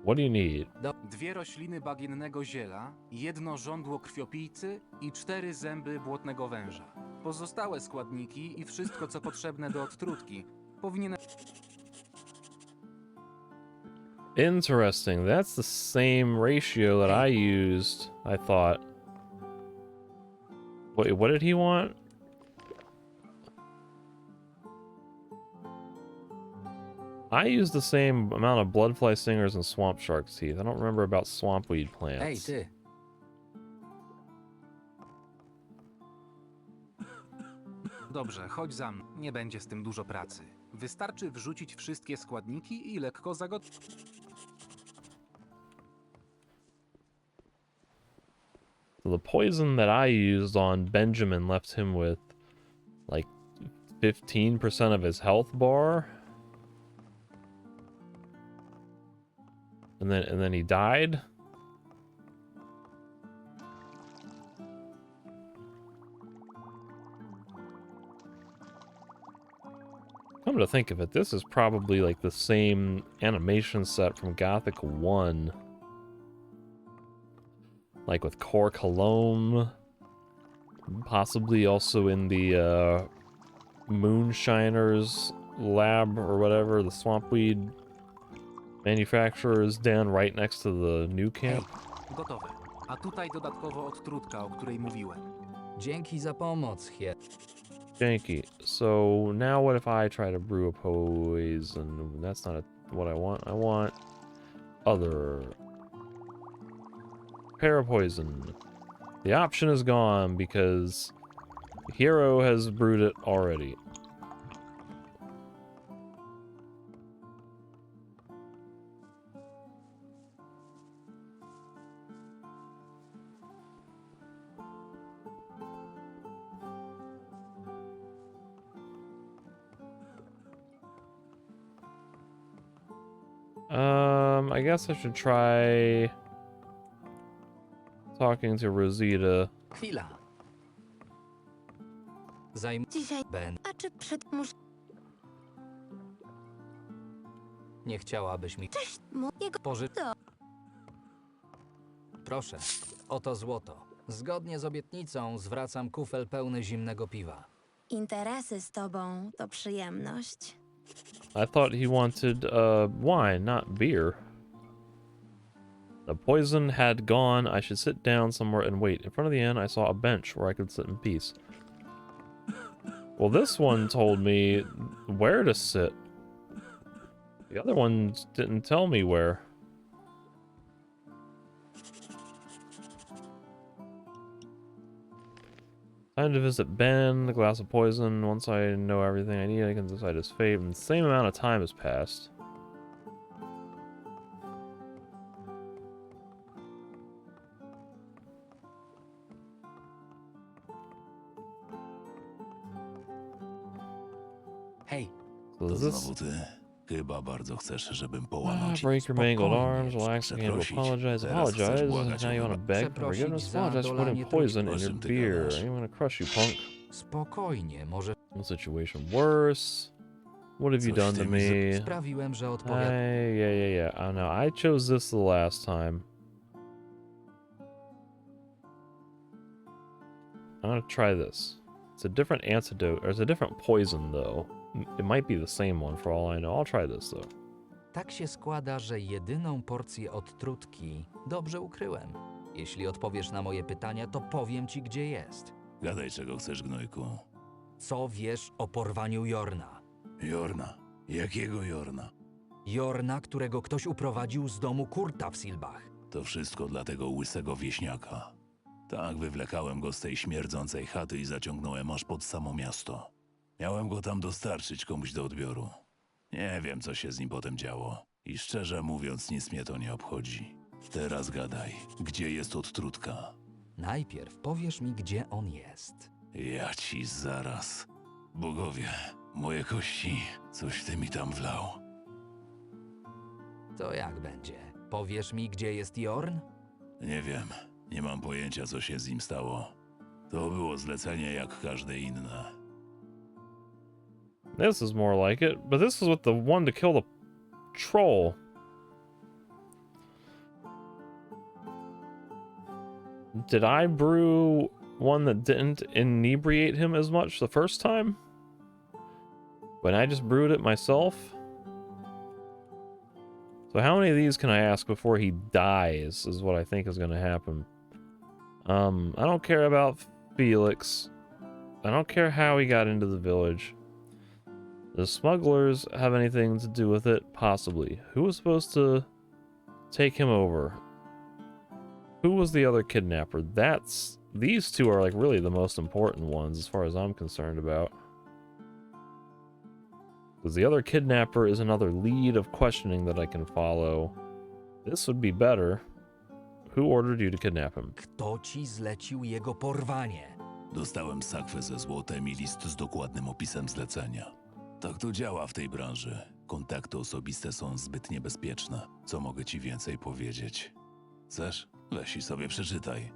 What do you need? 2 rośliny bagiennego ziela, 1 żądło krwiopijcy i 4 zęby błotnego węża. Pozostałe składniki i wszystko, co potrzebne do odtrutki, powinien... Interesting. That's the same ratio that I used, I thought. Wait, what did he want? I used the same amount of bloodfly stingers and swamp shark's teeth. I don't remember about swampweed plants. Ej, ty! Dobrze, chodź za mną. Nie będzie z tym dużo pracy. Wystarczy wrzucić wszystkie składniki i lekko zagotować. So the poison that I used on Benjamin left him with like 15% of his health bar. And then he died. Come to think of it, this is probably like the same animation set from Gothic 1. Like with Cor Cologne. Possibly also in the Moonshiners lab or whatever, the swampweed manufacturer is down right next to the new camp. Gotowe. A tutaj dodatkowo odtrutka, o której mówiłem. Dzięki za pomoc, Hier. Janky. So now what if I try to brew a poison? That's not what I want. I want other parapoison. The option is gone because Hero has brewed it already. I guess I should try talking to Rosita. Chwila. Dzisiaj. Ben. A czy muszę... Nie chciałabyś mi... Cześć, jego... To. Proszę, oto złoto. Zgodnie z obietnicą zwracam kufel pełny zimnego piwa. Interesy z tobą to przyjemność. I thought he wanted wine, not beer. The poison had gone. I should sit down somewhere and wait. In front of the inn, I saw a bench where I could sit in peace. Well, this one told me where to sit. The other ones didn't tell me where. Time to visit Ben, the glass of poison. Once I know everything I need, I can decide his fate. And the same amount of time has passed. Hej. To znowu ty. Chyba bardzo chcesz, żebym połamał ci. Break your mangled Spokojnie. arms, relax again to Przeprosić. apologize. Teraz chcesz Apologize. błagać Now o you want to beg for Przeprosić forgiveness? za Apologize for putting dolanie poison in trucizny. your O czym ty beer. gadasz? I'm gonna crush you, punk. Spokojnie, może Situation worse. What have you Coś done ty to mi me? sprawiłem, że Hey, odpowiadam. yeah. I know. I chose this the last time. I'm gonna try this. It's a different antidote, or it's a different poison, though. It might be the same one for all I know. I'll try this, though. Tak się składa, że jedyną porcję odtrutki dobrze ukryłem. Jeśli odpowiesz na moje pytania, to powiem ci, gdzie jest. Gadaj, czego chcesz, gnojku. Co wiesz o porwaniu Jorna? Jorna. Jakiego Jorna? Jorna, którego ktoś uprowadził z domu Kurta w Silbach. To wszystko dla tego łysego wieśniaka. Tak, wywlekałem go z tej śmierdzącej chaty i zaciągnąłem aż pod samo miasto. Miałem go tam dostarczyć komuś do odbioru. Nie wiem, co się z nim potem działo. I szczerze mówiąc, nic mnie to nie obchodzi. Teraz gadaj, gdzie jest odtrutka? Najpierw powiesz mi, gdzie on jest. Ja ci zaraz. Bogowie, moje kości, coś ty mi tam wlał. To jak będzie? Powiesz mi, gdzie jest Jorn? Nie wiem, nie mam pojęcia, co się z nim stało. To było zlecenie jak każde inne. This is more like it, but this is with the one to kill the troll. Did I brew one that didn't inebriate him as much the first time? When I just brewed it myself? So how many of these can I ask before he dies is what I think is going to happen. I don't care about Felix. I don't care how he got into the village. The smugglers have anything to do with it? Possibly. Who was supposed to take him over? Who was the other kidnapper? These two are like really the most important ones as far as I'm concerned about. Because the other kidnapper is another lead of questioning that I can follow. This would be better. Who ordered you to kidnap him? Kto ci zlecił jego porwanie? Dostałem sakwę ze złotem i list z dokładnym opisem zlecenia. Tak to działa w tej branży. Kontakty osobiste są zbyt niebezpieczne. Co mogę ci więcej powiedzieć? Chcesz? Weź i sobie przeczytaj.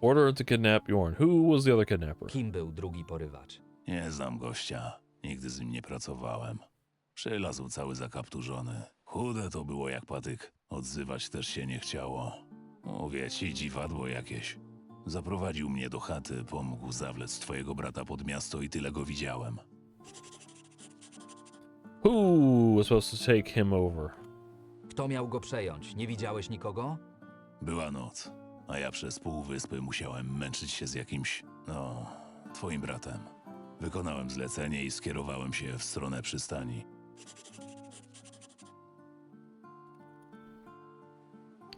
Order to kidnap Jorn. Who was the other kidnapper? Kim był drugi porywacz? Nie znam gościa. Nigdy z nim nie pracowałem. Przylazł cały zakapturzony. Chude to było jak patyk. Odzywać też się nie chciało. Mówię ci, dziwadło jakieś. Zaprowadził mnie do chaty, pomógł zawlec twojego brata pod miasto i tyle go widziałem. Who was supposed to take him over? Kto miał go przejąć? Nie widziałeś nikogo? Była noc, a ja przez pół wyspy musiałem męczyć się z jakimś, twoim bratem. Wykonałem zlecenie i skierowałem się w stronę przystani.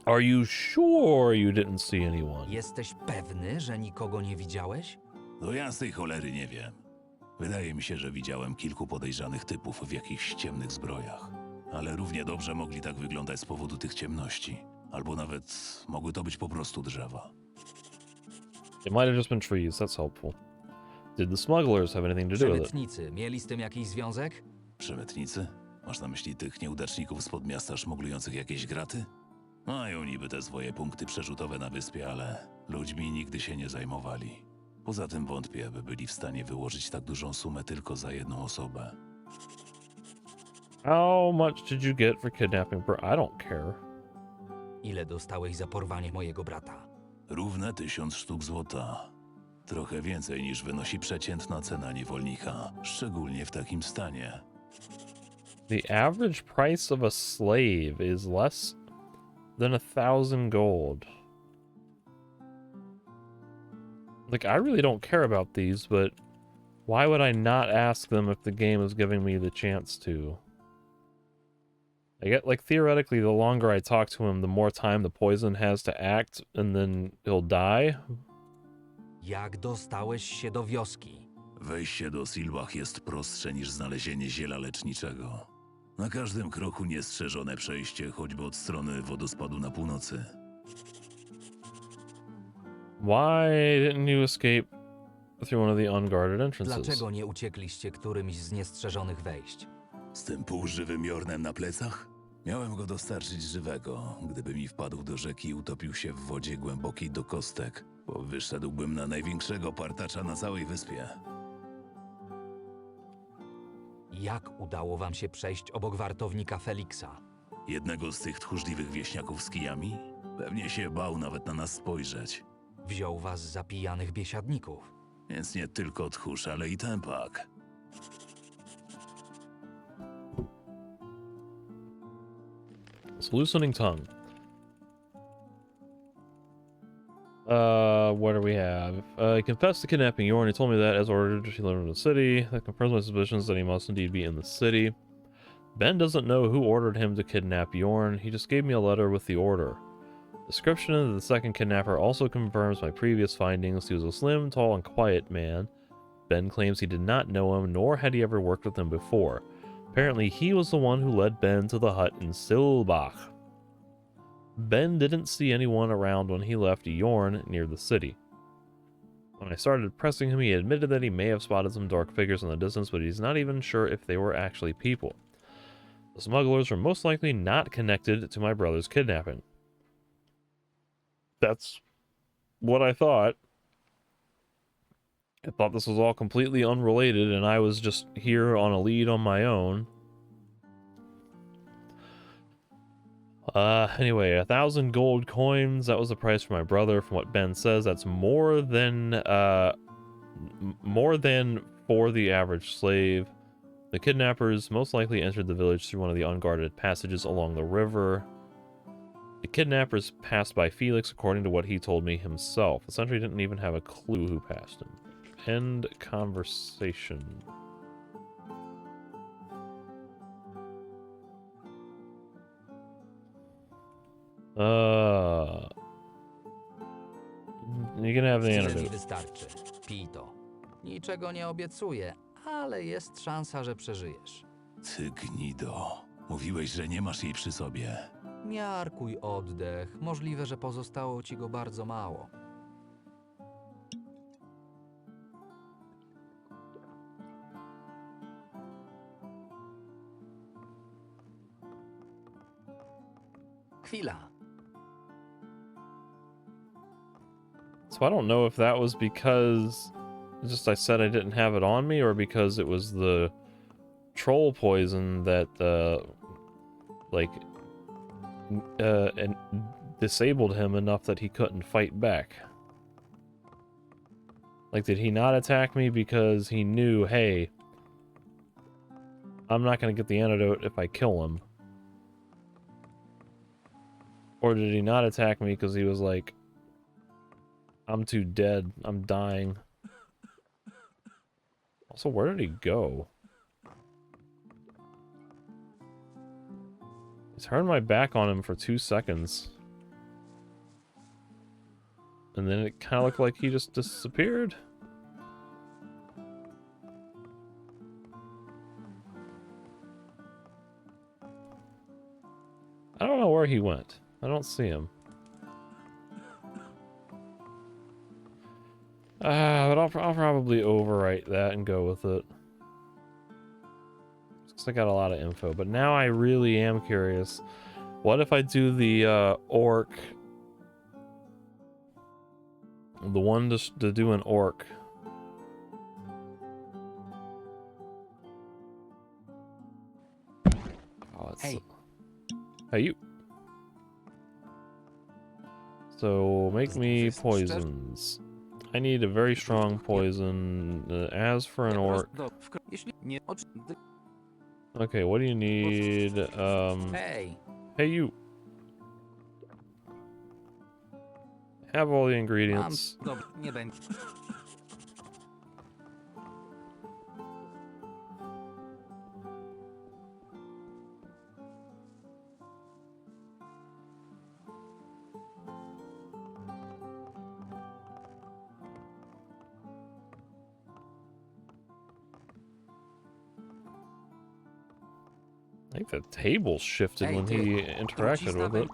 Are you sure you didn't see anyone? Jesteś pewny, że nikogo nie widziałeś? Do jasnej cholery nie wiem. Wydaje mi się, że widziałem kilku podejrzanych typów w jakichś ciemnych zbrojach. Ale równie dobrze mogli tak wyglądać z powodu tych ciemności. Albo nawet mogły to być po prostu drzewa. It might have just been trees. That's helpful. Did the smugglers have anything to do with it? Przemytnicy mieli z tym jakiś związek? Przemytnicy? Masz na myśli tych nieudaczników spod miasta szmuglujących jakieś graty? Mają niby te swoje punkty przerzutowe na wyspie, ale ludźmi nigdy się nie zajmowali. Poza tym wątpię, by byli w stanie wyłożyć tak dużą sumę tylko za jedną osobę. How much did you get for kidnapping? I don't care. Ile dostałeś za porwanie mojego brata? Równe 1000 sztuk złota. Trochę więcej niż wynosi przeciętna cena niewolnika, szczególnie w takim stanie. The average price of a slave is less than 1,000 gold. Like, I really don't care about these, but why would I not ask them if the game is giving me the chance to? I get, like, theoretically, the longer I talk to him, the more time the poison has to act, and then he'll die. Jak dostałeś się do wioski? Wejście do Silbach jest prostsze niż znalezienie ziela leczniczego. Na każdym kroku niestrzeżone przejście, choćby od strony wodospadu na północy. Why didn't you escape through one of the unguarded entrances. Dlaczego nie uciekliście którymś z niestrzeżonych wejść? Z tym półżywym jornem na plecach? Miałem go dostarczyć żywego, gdyby mi wpadł do rzeki i utopił się w wodzie głębokiej do kostek, bo wyszedłbym na największego partacza na całej wyspie. Jak udało wam się przejść obok wartownika Feliksa? Jednego z tych tchórzliwych wieśniaków z kijami? Pewnie się bał nawet na nas spojrzeć. Wziął was za pijanych biesiadników. Więc nie tylko tchórz, ale i tępak. It's loosening tongue. What do we have? He confessed to kidnapping Yorn. He told me that as ordered. He learned in the city. That confirms my suspicions that he must indeed be in the city. Ben doesn't know who ordered him to kidnap Yorn. He just gave me a letter with the order. Description of the second kidnapper also confirms my previous findings. He was a slim, tall, and quiet man. Ben claims he did not know him, nor had he ever worked with him before. Apparently, he was the one who led Ben to the hut in Silbach. Ben didn't see anyone around when he left Yorn near the city. When I started pressing him, he admitted that he may have spotted some dark figures in the distance, but he's not even sure if they were actually people. The smugglers were most likely not connected to my brother's kidnapping. That's what I thought. I thought this was all completely unrelated, and I was just here on a lead on my own. Anyway, 1,000 gold coins. That was the price for my brother. From what Ben says, that's more than for the average slave. The kidnappers most likely entered the village through one of the unguarded passages along the river. The kidnappers passed by Felix, according to what he told me himself. The sentry didn't even have a clue who passed him. End conversation. You can have the antidote. Wystarczy. Pij to. Niczego nie obiecuję, ale jest szansa, że przeżyjesz. Ty gnido. Mówiłeś, że nie masz jej przy sobie. Miarkuj oddech. Możliwe, że pozostało ci go bardzo mało. Chwila. So I don't know if that was because just I said I didn't have it on me, or because it was the troll poison that and disabled him enough that he couldn't fight back. Like, did he not attack me because he knew, hey, I'm not going to get the antidote if I kill him? Or did he not attack me because he was like, I'm too dead, I'm dying? Also, where did he go? I turned my back on him for 2 seconds. And then it kind of looked like he just disappeared. I don't know where he went. I don't see him. But I'll probably overwrite that and go with it. Because I got a lot of info. But now I really am curious. What if I do the orc? The one to do an orc. Oh, it's... Hey, you. So, make me poisons. I need a very strong poison. As for an orc... Okay, what do you need? Hey, you. Have all the ingredients. I think the table shifted when he interacted with it.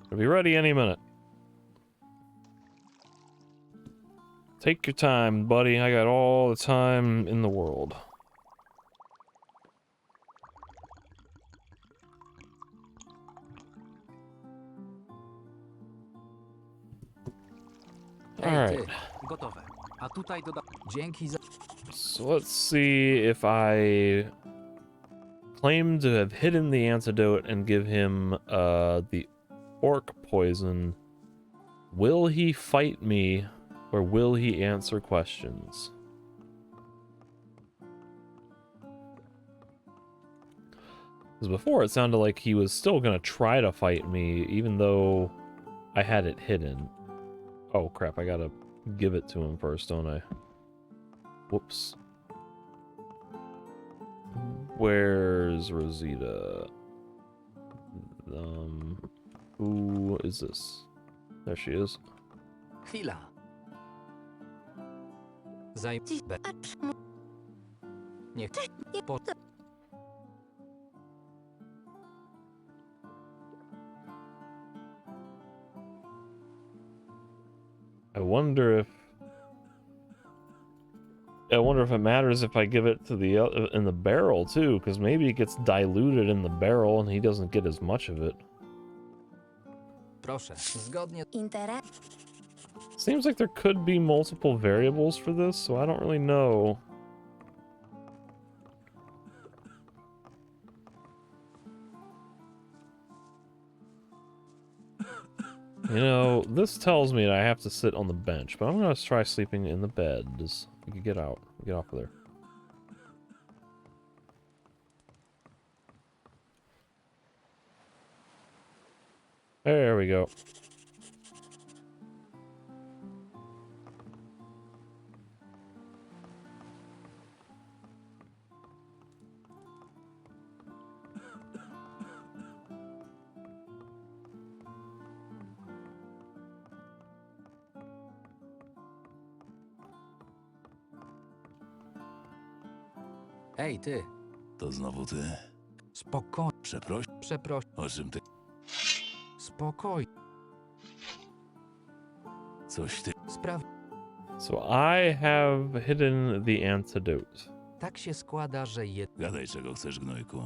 It'll be ready any minute. Take your time, buddy. I got all the time in the world. Hej, ty, Alright. gotowe. A tutaj dzięki za... So let's see if I claim to have hidden the antidote and give him the orc poison. Will he fight me or will he answer questions? Because before it sounded like he was still gonna try to fight me even though I had it hidden. Oh crap, I gotta give it to him first, don't I? Whoops. Where's Rosita? Who is this? There she is. Chwila. Niech... Po... I wonder if it matters if I give it to the in the barrel too, because maybe it gets diluted in the barrel and he doesn't get as much of it. Proszę, zgodnie... Seems like there could be multiple variables for this, so I don't really know. You know, this tells me that I have to sit on the bench, but I'm gonna try sleeping in the bed. Just you can get out, get off of there. There we go. Ej, ty. To znowu ty? Spokojnie. Przeproś? Przeproś. O czym ty? Spokojnie. Coś ty... Spraw... So I have hidden the antidote. Tak się składa, że Gadaj, czego chcesz, gnojku.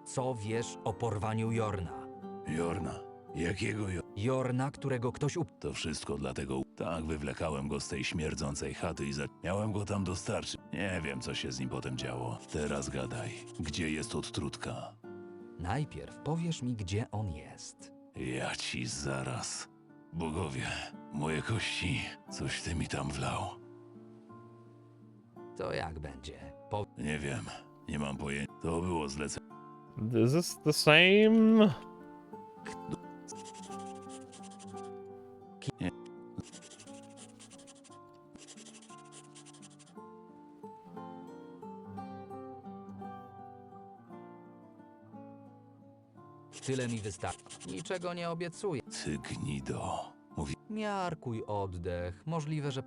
Co wiesz o porwaniu Jorna? Jorna? Jakiego Jorna, którego ktoś To wszystko dlatego... Tak, wywlekałem go z tej śmierdzącej chaty i miałem go tam dostarczyć. Nie wiem, co się z nim potem działo. Teraz gadaj. Gdzie jest odtrutka? Najpierw powiesz mi, gdzie on jest. Ja ci zaraz. Bogowie, moje kości. Coś ty mi tam wlał. To jak będzie? Nie wiem. Nie mam pojęcia. To było zlecenie. Is this the same? Nie. Tyle mi wystarczy. Niczego nie obiecuję. Ty gnido. Mówi... Miarkuj oddech. Możliwe, że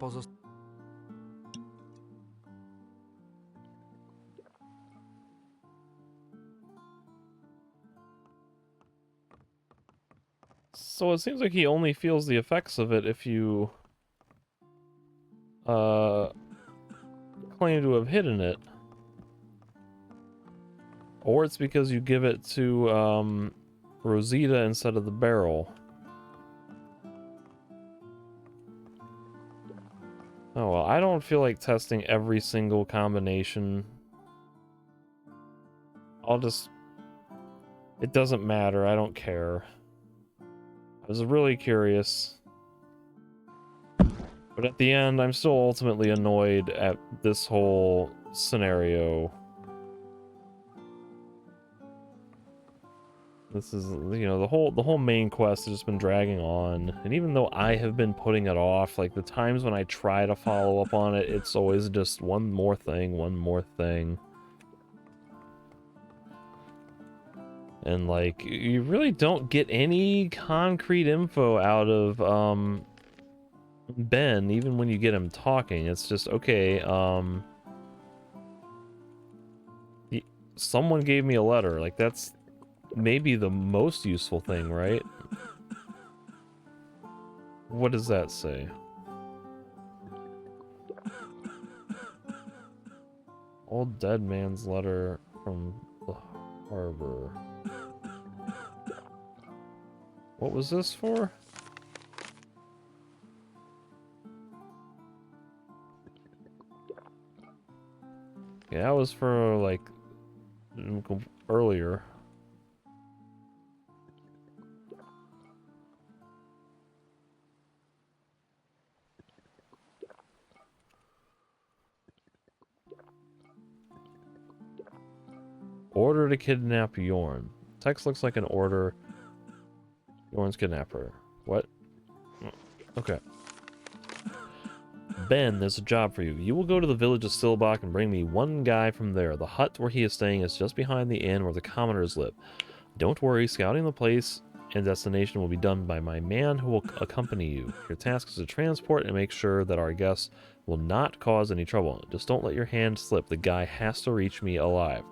So it seems like he only feels the effects of it if you claim to have hidden it. Or it's because you give it to Rosita instead of the barrel. Oh well, I don't feel like testing every single combination. I'll just... It doesn't matter, I don't care. I was really curious. But at the end, I'm still ultimately annoyed at this whole scenario. This is, you know, the whole main quest has just been dragging on. And even though I have been putting it off, like the times when I try to follow up on it, it's always just one more thing, one more thing. And like, you really don't get any concrete info out of Ben, even when you get him talking. It's just, okay, someone gave me a letter. Like, that's maybe the most useful thing, right? What does that say? Old dead man's letter from the harbor. What was this for? Yeah, that was for, like, earlier. Order to kidnap Yorn. Text looks like an order. Yorn's kidnapper. What? Okay. Ben, there's a job for you. You will go to the village of Silbach and bring me one guy from there. The hut where he is staying is just behind the inn where the commoners live. Don't worry, scouting the place and destination will be done by my man who will accompany you. Your task is to transport and make sure that our guests will not cause any trouble. Just don't let your hand slip. The guy has to reach me alive.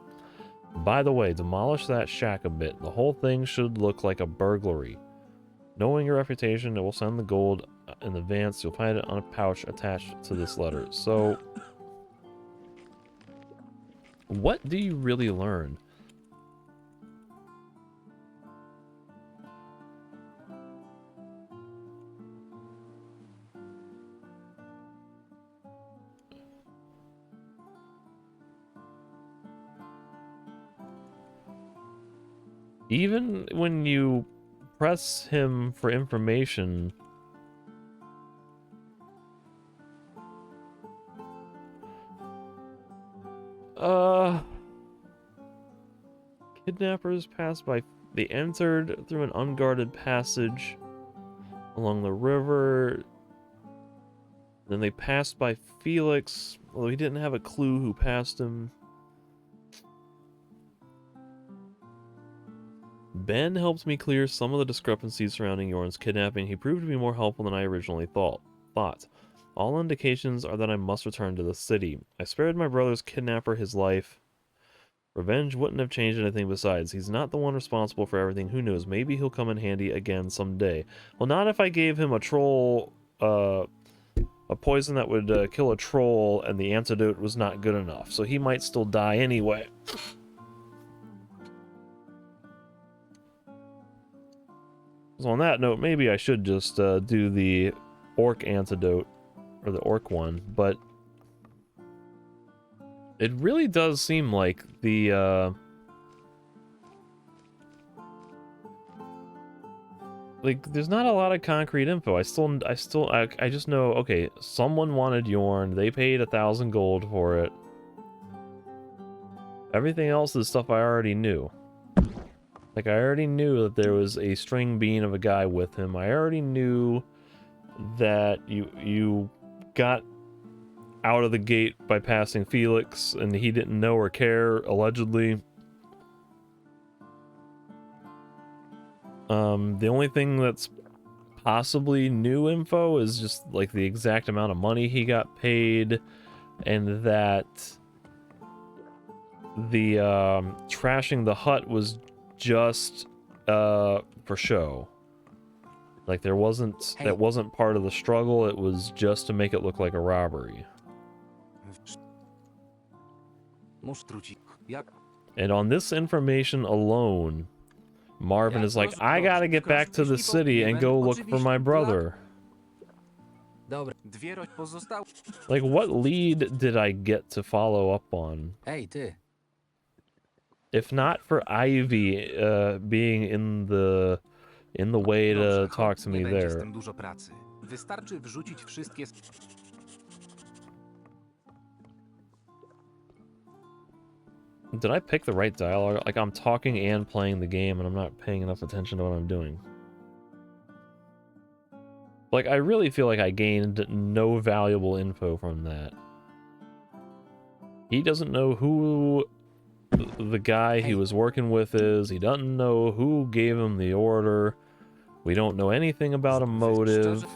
By the way, demolish that shack a bit. The whole thing should look like a burglary. Knowing your reputation, it will send the gold in advance. You'll find it on a pouch attached to this letter. So, what do you really learn? Even when you press him for information, kidnappers passed by. They entered through an unguarded passage along the river. Then they passed by Felix, although he didn't have a clue who passed him. Ben helped me clear some of the discrepancies surrounding Yorn's kidnapping. He proved to be more helpful than I originally thought. All indications are that I must return to the city. I spared my brother's kidnapper his life. Revenge wouldn't have changed anything besides. He's not the one responsible for everything. Who knows? Maybe he'll come in handy again someday. Well, not if I gave him a troll, a poison that would kill a troll, and the antidote was not good enough. So he might still die anyway. So on that note, maybe I should just do the orc antidote, or the orc one, but it really does seem like the, like, there's not a lot of concrete info. I just know, okay, someone wanted Yorn, they paid 1,000 gold for it. Everything else is stuff I already knew. Like, I already knew that there was a string bean of a guy with him. I already knew that you got out of the gate by passing Felix, and he didn't know or care, allegedly. The only thing that's possibly new info is just, like, the exact amount of money he got paid, and that the, trashing the hut was just for show. Like, that wasn't part of the struggle, it was just to make it look like a robbery. And on this information alone, Marvin is like, I gotta get back to the city and go look for my brother. Like, what lead did I get to follow up on? If not for Ivy being in the way to talk to me there. Did I pick the right dialogue? Like, I'm talking and playing the game and I'm not paying enough attention to what I'm doing. Like, I really feel like I gained no valuable info from that. He doesn't know who the guy he was working with is. He doesn't know who gave him the order. We don't know anything about a motive.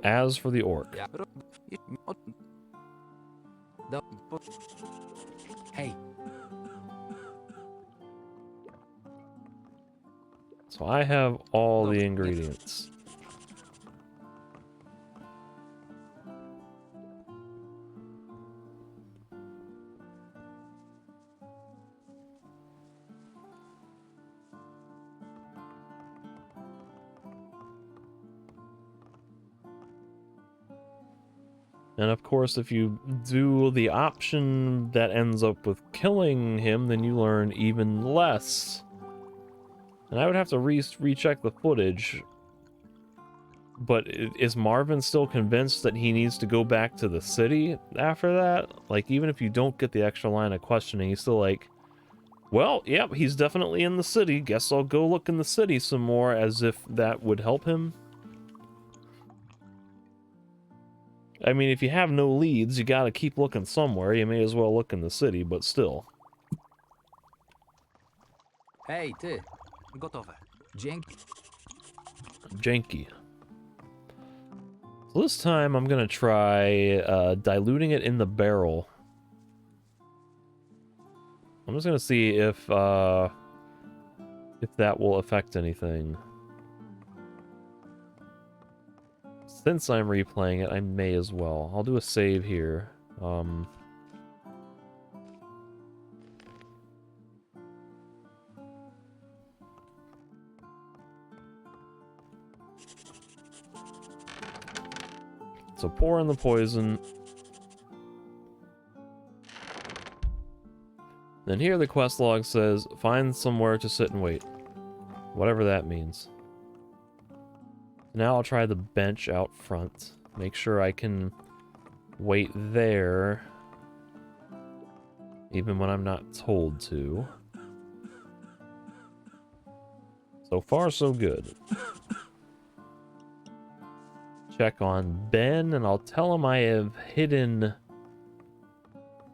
As for the orc. So I have all the ingredients. And of course, if you do the option that ends up with killing him, then you learn even less. And I would have to recheck the footage. But is Marvin still convinced that he needs to go back to the city after that? Like, even if you don't get the extra line of questioning, he's still like, well, yep, he's definitely in the city. Guess I'll go look in the city some more, as if that would help him. I mean, if you have no leads, you gotta keep looking somewhere. You may as well look in the city, but still. Hej, ty. Gotowe. Dzięki. Janky. So this time I'm gonna try diluting it in the barrel. I'm just gonna see if that will affect anything. Since I'm replaying it, I may as well. I'll do a save here. So pour in the poison. Then here the quest log says, find somewhere to sit and wait. Whatever that means. Now I'll try the bench out front. Make sure I can wait there. Even when I'm not told to. So far, so good. Check on Ben, and I'll tell him I have hidden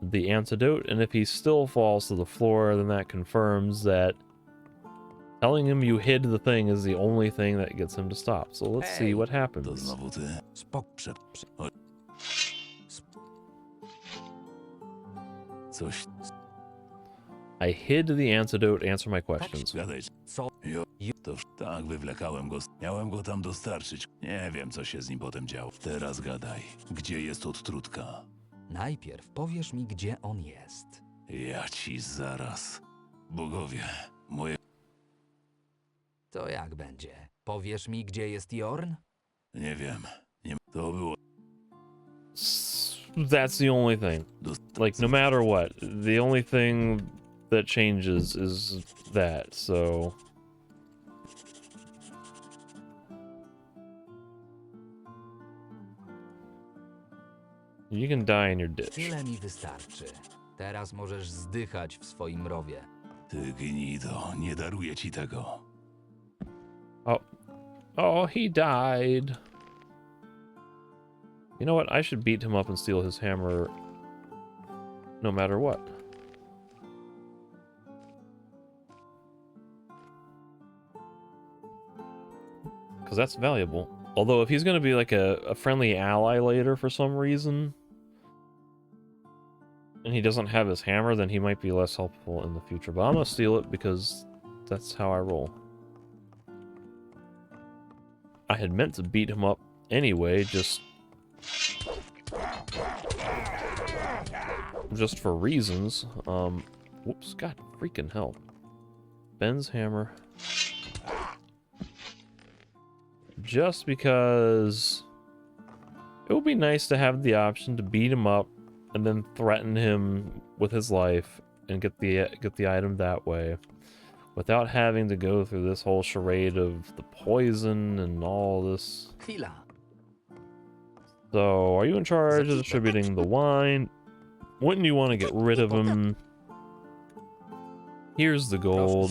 the antidote, and if he still falls to the floor, then that confirms that telling him you hid the thing is the only thing that gets him to stop. So let's see what happens. I hid the antidote, answer my questions. Tak, wywlekałem go. Miałem go tam dostarczyć. Nie wiem, co się z nim potem działo. Teraz gadaj. Gdzie jest odtrutka? Najpierw powiesz mi, gdzie on jest. Ja ci zaraz. Bogowie, moje... To jak będzie? Powiesz mi, gdzie jest Jorn? Nie wiem. Nie... To było... That's the only thing. Like, no matter what, the only thing that changes is that, so... You can die in your ditch. Tyle mi wystarczy. Teraz możesz zdychać w swoim rowie. Ty gnido, nie daruję ci tego. Oh, he died. You know what? I should beat him up and steal his hammer no matter what. Because that's valuable. Although if he's going to be like a friendly ally later for some reason, and he doesn't have his hammer, then he might be less helpful in the future. But I'm going to steal it because that's how I roll. I had meant to beat him up anyway, just for reasons. Whoops, god freaking hell. Ben's hammer. Just because it would be nice to have the option to beat him up and then threaten him with his life and get the item that way, without having to go through this whole charade of the poison and all this. So, are you in charge of distributing the wine? Wouldn't you want to get rid of him? Here's the gold.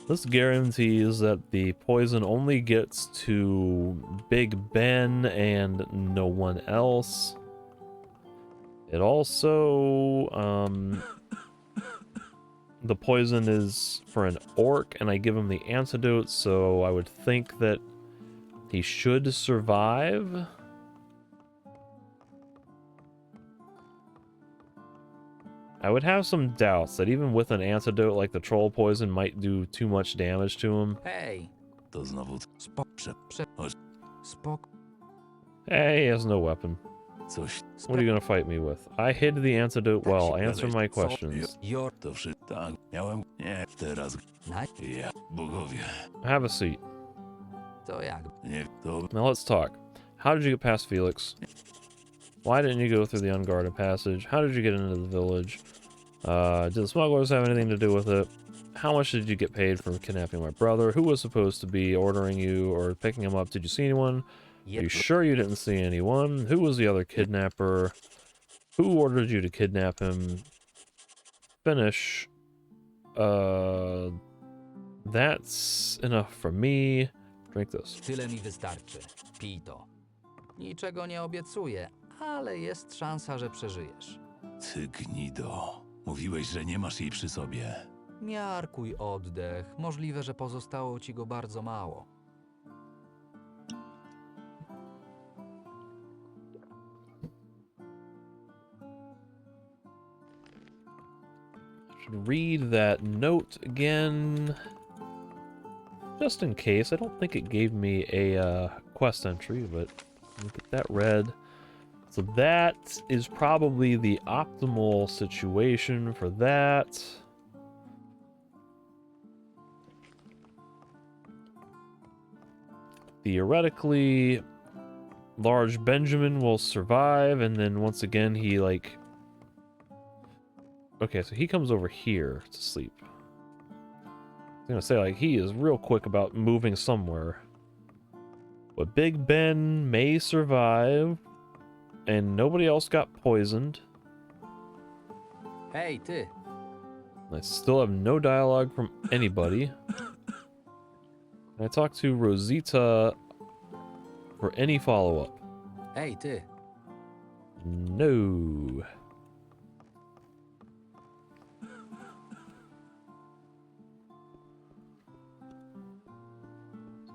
This guarantees that the poison only gets to Big Ben and no one else. It also, the poison is for an orc, and I give him the antidote, so I would think that he should survive. I would have some doubts that even with an antidote like the troll poison might do too much damage to him. Hey. Hey, he has no weapon. What are you gonna fight me with? I hid the antidote well. Answer my questions. Have a seat. Now let's talk. How did you get past Felix? Why didn't you go through the unguarded passage? How did you get into the village? Did the smugglers have anything to do with it? How much did you get paid for kidnapping my brother? Who was supposed to be ordering you or picking him up? Did you see anyone? Are you sure you didn't see anyone? Who was the other kidnapper? Who ordered you to kidnap him? Finish. That's enough for me. Drink this. Tyle mi wystarczy. Pij to. Niczego nie obiecuję, ale jest szansa, że przeżyjesz. Ty gnido. Mówiłeś, że nie masz jej przy sobie. Miarkuj oddech. Możliwe, że pozostało ci go bardzo mało. Should read that note again. Just in case. I don't think it gave me a quest entry, but we'll get that read. So that is probably the optimal situation for that. Theoretically, Large Benjamin will survive, and then once again he like... Okay, so he comes over here to sleep. I'm gonna say, like, he is real quick about moving somewhere. But Big Ben may survive, and nobody else got poisoned. Hey, ty. I still have no dialogue from anybody. Can I talk to Rosita for any follow-up? Hey, ty. No.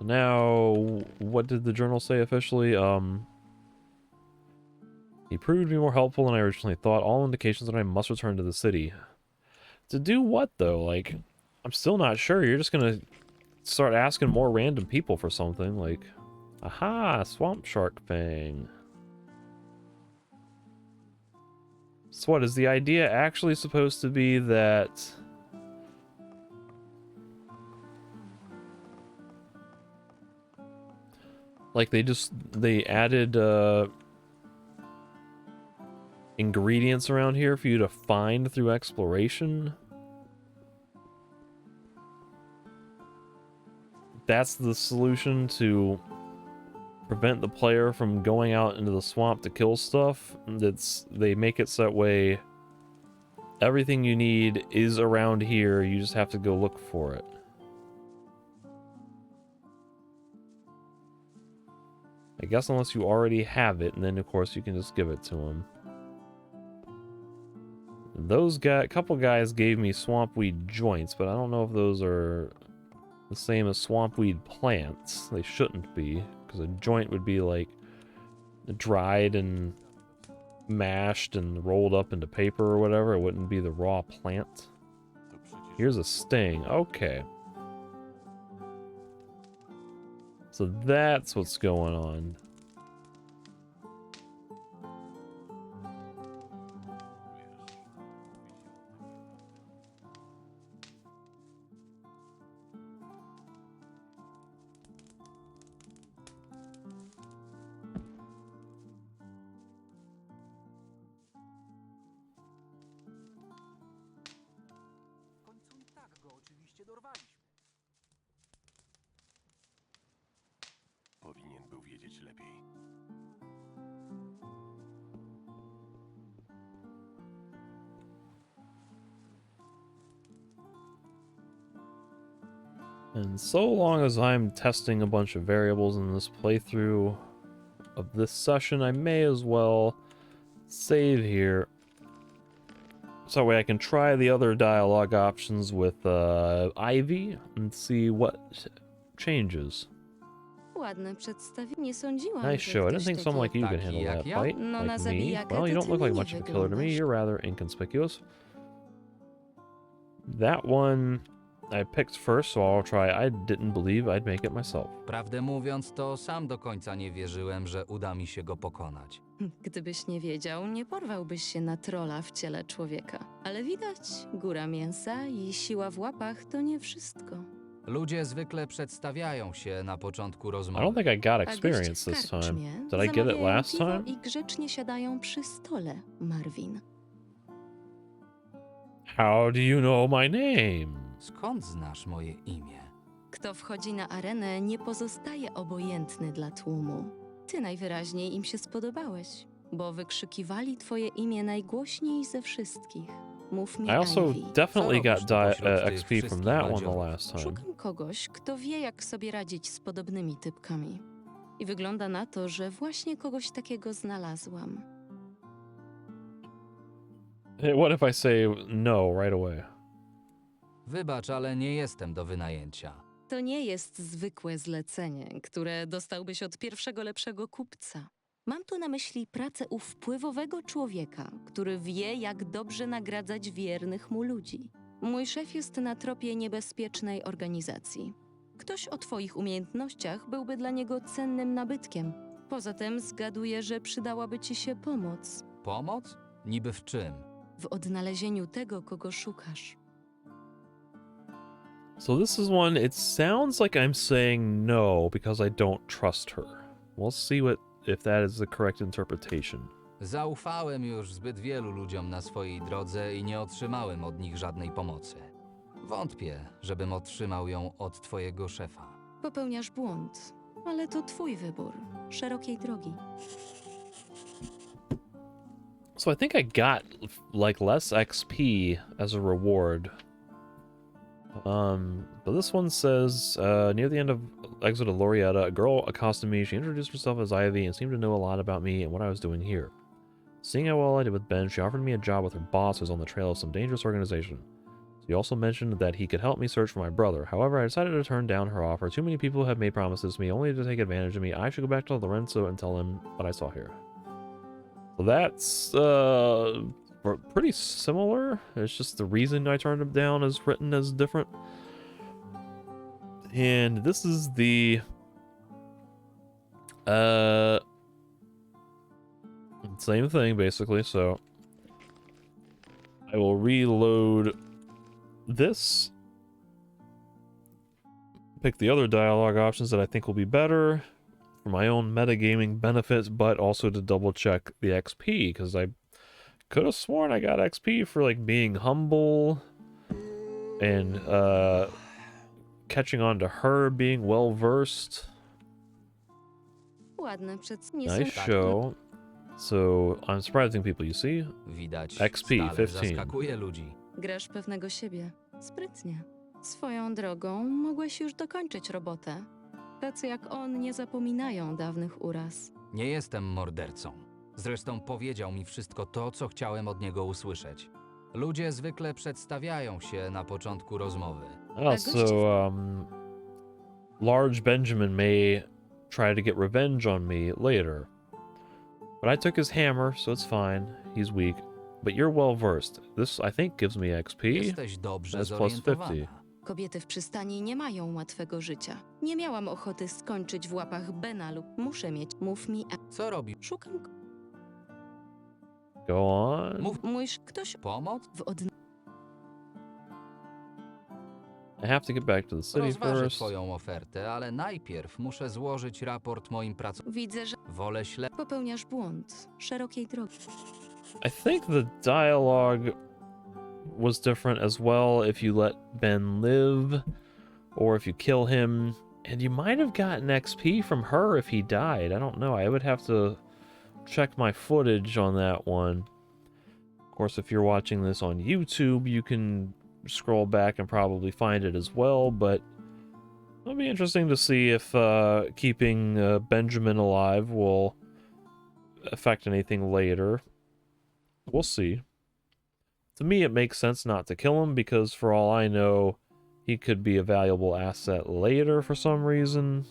Now, what did the journal say officially? He proved to be more helpful than I originally thought. All indications that I must return to the city. To do what, though? Like, I'm still not sure. You're just gonna start asking more random people for something. Like, aha, swamp shark fang. So what, is the idea actually supposed to be that... Like, they added, ingredients around here for you to find through exploration? That's the solution to prevent the player from going out into the swamp to kill stuff? They make it so that way everything you need is around here, you just have to go look for it. I guess unless you already have it, and then of course you can just give it to him. Those couple guys gave me swampweed joints, but I don't know if those are the same as swampweed plants. They shouldn't be, because a joint would be like dried and mashed and rolled up into paper or whatever. It wouldn't be the raw plant. Here's a sting. Okay. So that's what's going on. Powinien był wiedzieć lepiej. And so long as I'm testing a bunch of variables in this playthrough of this session, I may as well save here. So that way I can try the other dialogue options with Ivy and see what changes. Ładne przedstawienie. Nie sądziłam, Nice że show. I didn't ktoś think someone like you could taki handle jak that ja? fight. No, na Like me. zabijakę Well, you to don't ty look like nie much of a killer to me. wyglądasz. You're rather inconspicuous. That one I picked first, so I'll try. I didn't believe I'd make it myself. Prawdę mówiąc, to sam do końca nie wierzyłem, że uda mi się go pokonać. Gdybyś nie wiedział, nie porwałbyś się na trola w ciele człowieka. Ale widać, góra mięsa i siła w łapach to nie wszystko. Ludzie zwykle przedstawiają się na początku I rozmowy. don't think I got A goście experience w this time. karczmie Did I get it zamawiają last piwo time? i grzecznie siadają przy stole, Marvin. How do you know my name? Skąd znasz moje imię? Kto wchodzi na arenę, nie pozostaje obojętny dla tłumu. Ty najwyraźniej im się spodobałeś, bo wykrzykiwali twoje imię najgłośniej ze wszystkich. Mów mi, I also Ivy. definitely got pośród tych XP from wszystkich that one the bandziorów? last time. Szukam kogoś, kto wie, jak sobie radzić z podobnymi typkami. I wygląda na to, że właśnie kogoś takiego znalazłam. Hey, what if I say no right away? Wybacz, ale nie jestem do wynajęcia. To nie jest zwykłe zlecenie, które dostałbyś od pierwszego lepszego kupca. Mam tu na myśli pracę u wpływowego człowieka, który wie, jak dobrze nagradzać wiernych mu ludzi. Mój szef jest na tropie niebezpiecznej organizacji. Ktoś o twoich umiejętnościach byłby dla niego cennym nabytkiem. Poza tym zgaduję, że przydałaby ci się pomoc. Pomoc? Niby w czym? W odnalezieniu tego, kogo szukasz. So this is one, it sounds like I'm saying no because I don't trust her. We'll see if that is the correct interpretation. Zaufałem już zbyt wielu ludziom na swojej drodze i nie otrzymałem od nich żadnej pomocy. Wątpię, żebym otrzymał ją od twojego szefa. Popełniasz błąd, ale to twój wybór. Szerokiej drogi. So I think I got like less XP as a reward. But this one says, near the end of Exit of Lorietta, a girl accosted me. She introduced herself as Ivy and seemed to know a lot about me and what I was doing here. Seeing how well I did with Ben, she offered me a job with her boss who's on the trail of some dangerous organization. She also mentioned that he could help me search for my brother. However, I decided to turn down her offer. Too many people have made promises to me only to take advantage of me. I should go back to Lorenzo and tell him what I saw here. So that's pretty similar. It's just the reason I turned him down is written as different. And this is the same thing basically. So I will reload this, pick the other dialogue options that I think will be better for my own metagaming benefits, but also to double check the XP, because I could have sworn I got XP for like being humble and catching on to her being well versed. Ładne Nice show. So I'm surprising people, you see? Widać, XP stale 15. zaskakuje ludzi. Grasz pewnego siebie. Sprytnie. Swoją drogą mogłeś już dokończyć robotę. Tacy jak on nie zapominają dawnych uraz. Nie jestem mordercą. Zresztą powiedział mi wszystko to, co chciałem od niego usłyszeć. Ludzie zwykle przedstawiają się na początku rozmowy. Also, Large Benjamin may try to get revenge on me later. But I took his hammer, so it's fine. He's weak. But you're well versed. This, I think, gives me XP. Jesteś dobrze That's plus 50. zorientowana. Kobiety w przystani nie mają łatwego życia. Nie miałam ochoty skończyć w łapach Bena lub muszę mieć. Mów mi, Co robi? szukam Go on. ktoś Pomoc? w I have to get back to the city Rozważę first. twoją ofertę, ale najpierw muszę złożyć raport moim pracownikom. Widzę, że Wolę popełniasz błąd. Szerokiej drogi. I think the dialogue was different as well if you let Ben live or if you kill him. And you might have gotten XP from her if he died. I don't know. I would have to check my footage on that one. Of course, if you're watching this on YouTube, you can scroll back and probably find it as well, but it'll be interesting to see if keeping Benjamin alive will affect anything later. We'll see. To me, it makes sense not to kill him because for all I know, he could be a valuable asset later for some reason.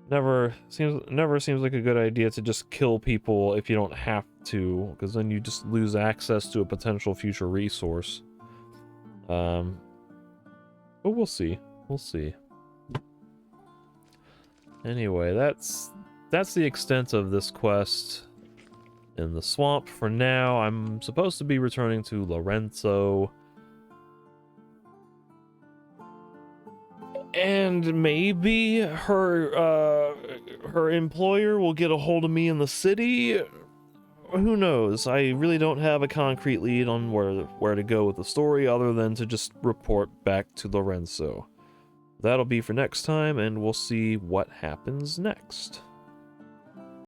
Never seems like a good idea to just kill people if you don't have to, because then you just lose access to a potential future resource. But we'll see. We'll see. Anyway, that's the extent of this quest in the swamp for now. I'm supposed to be returning to Lorenzo And maybe her employer will get a hold of me in the city. Who knows? I really don't have a concrete lead on where to go with the story other than to just report back to Lorenzo. That'll be for next time, and we'll see what happens next.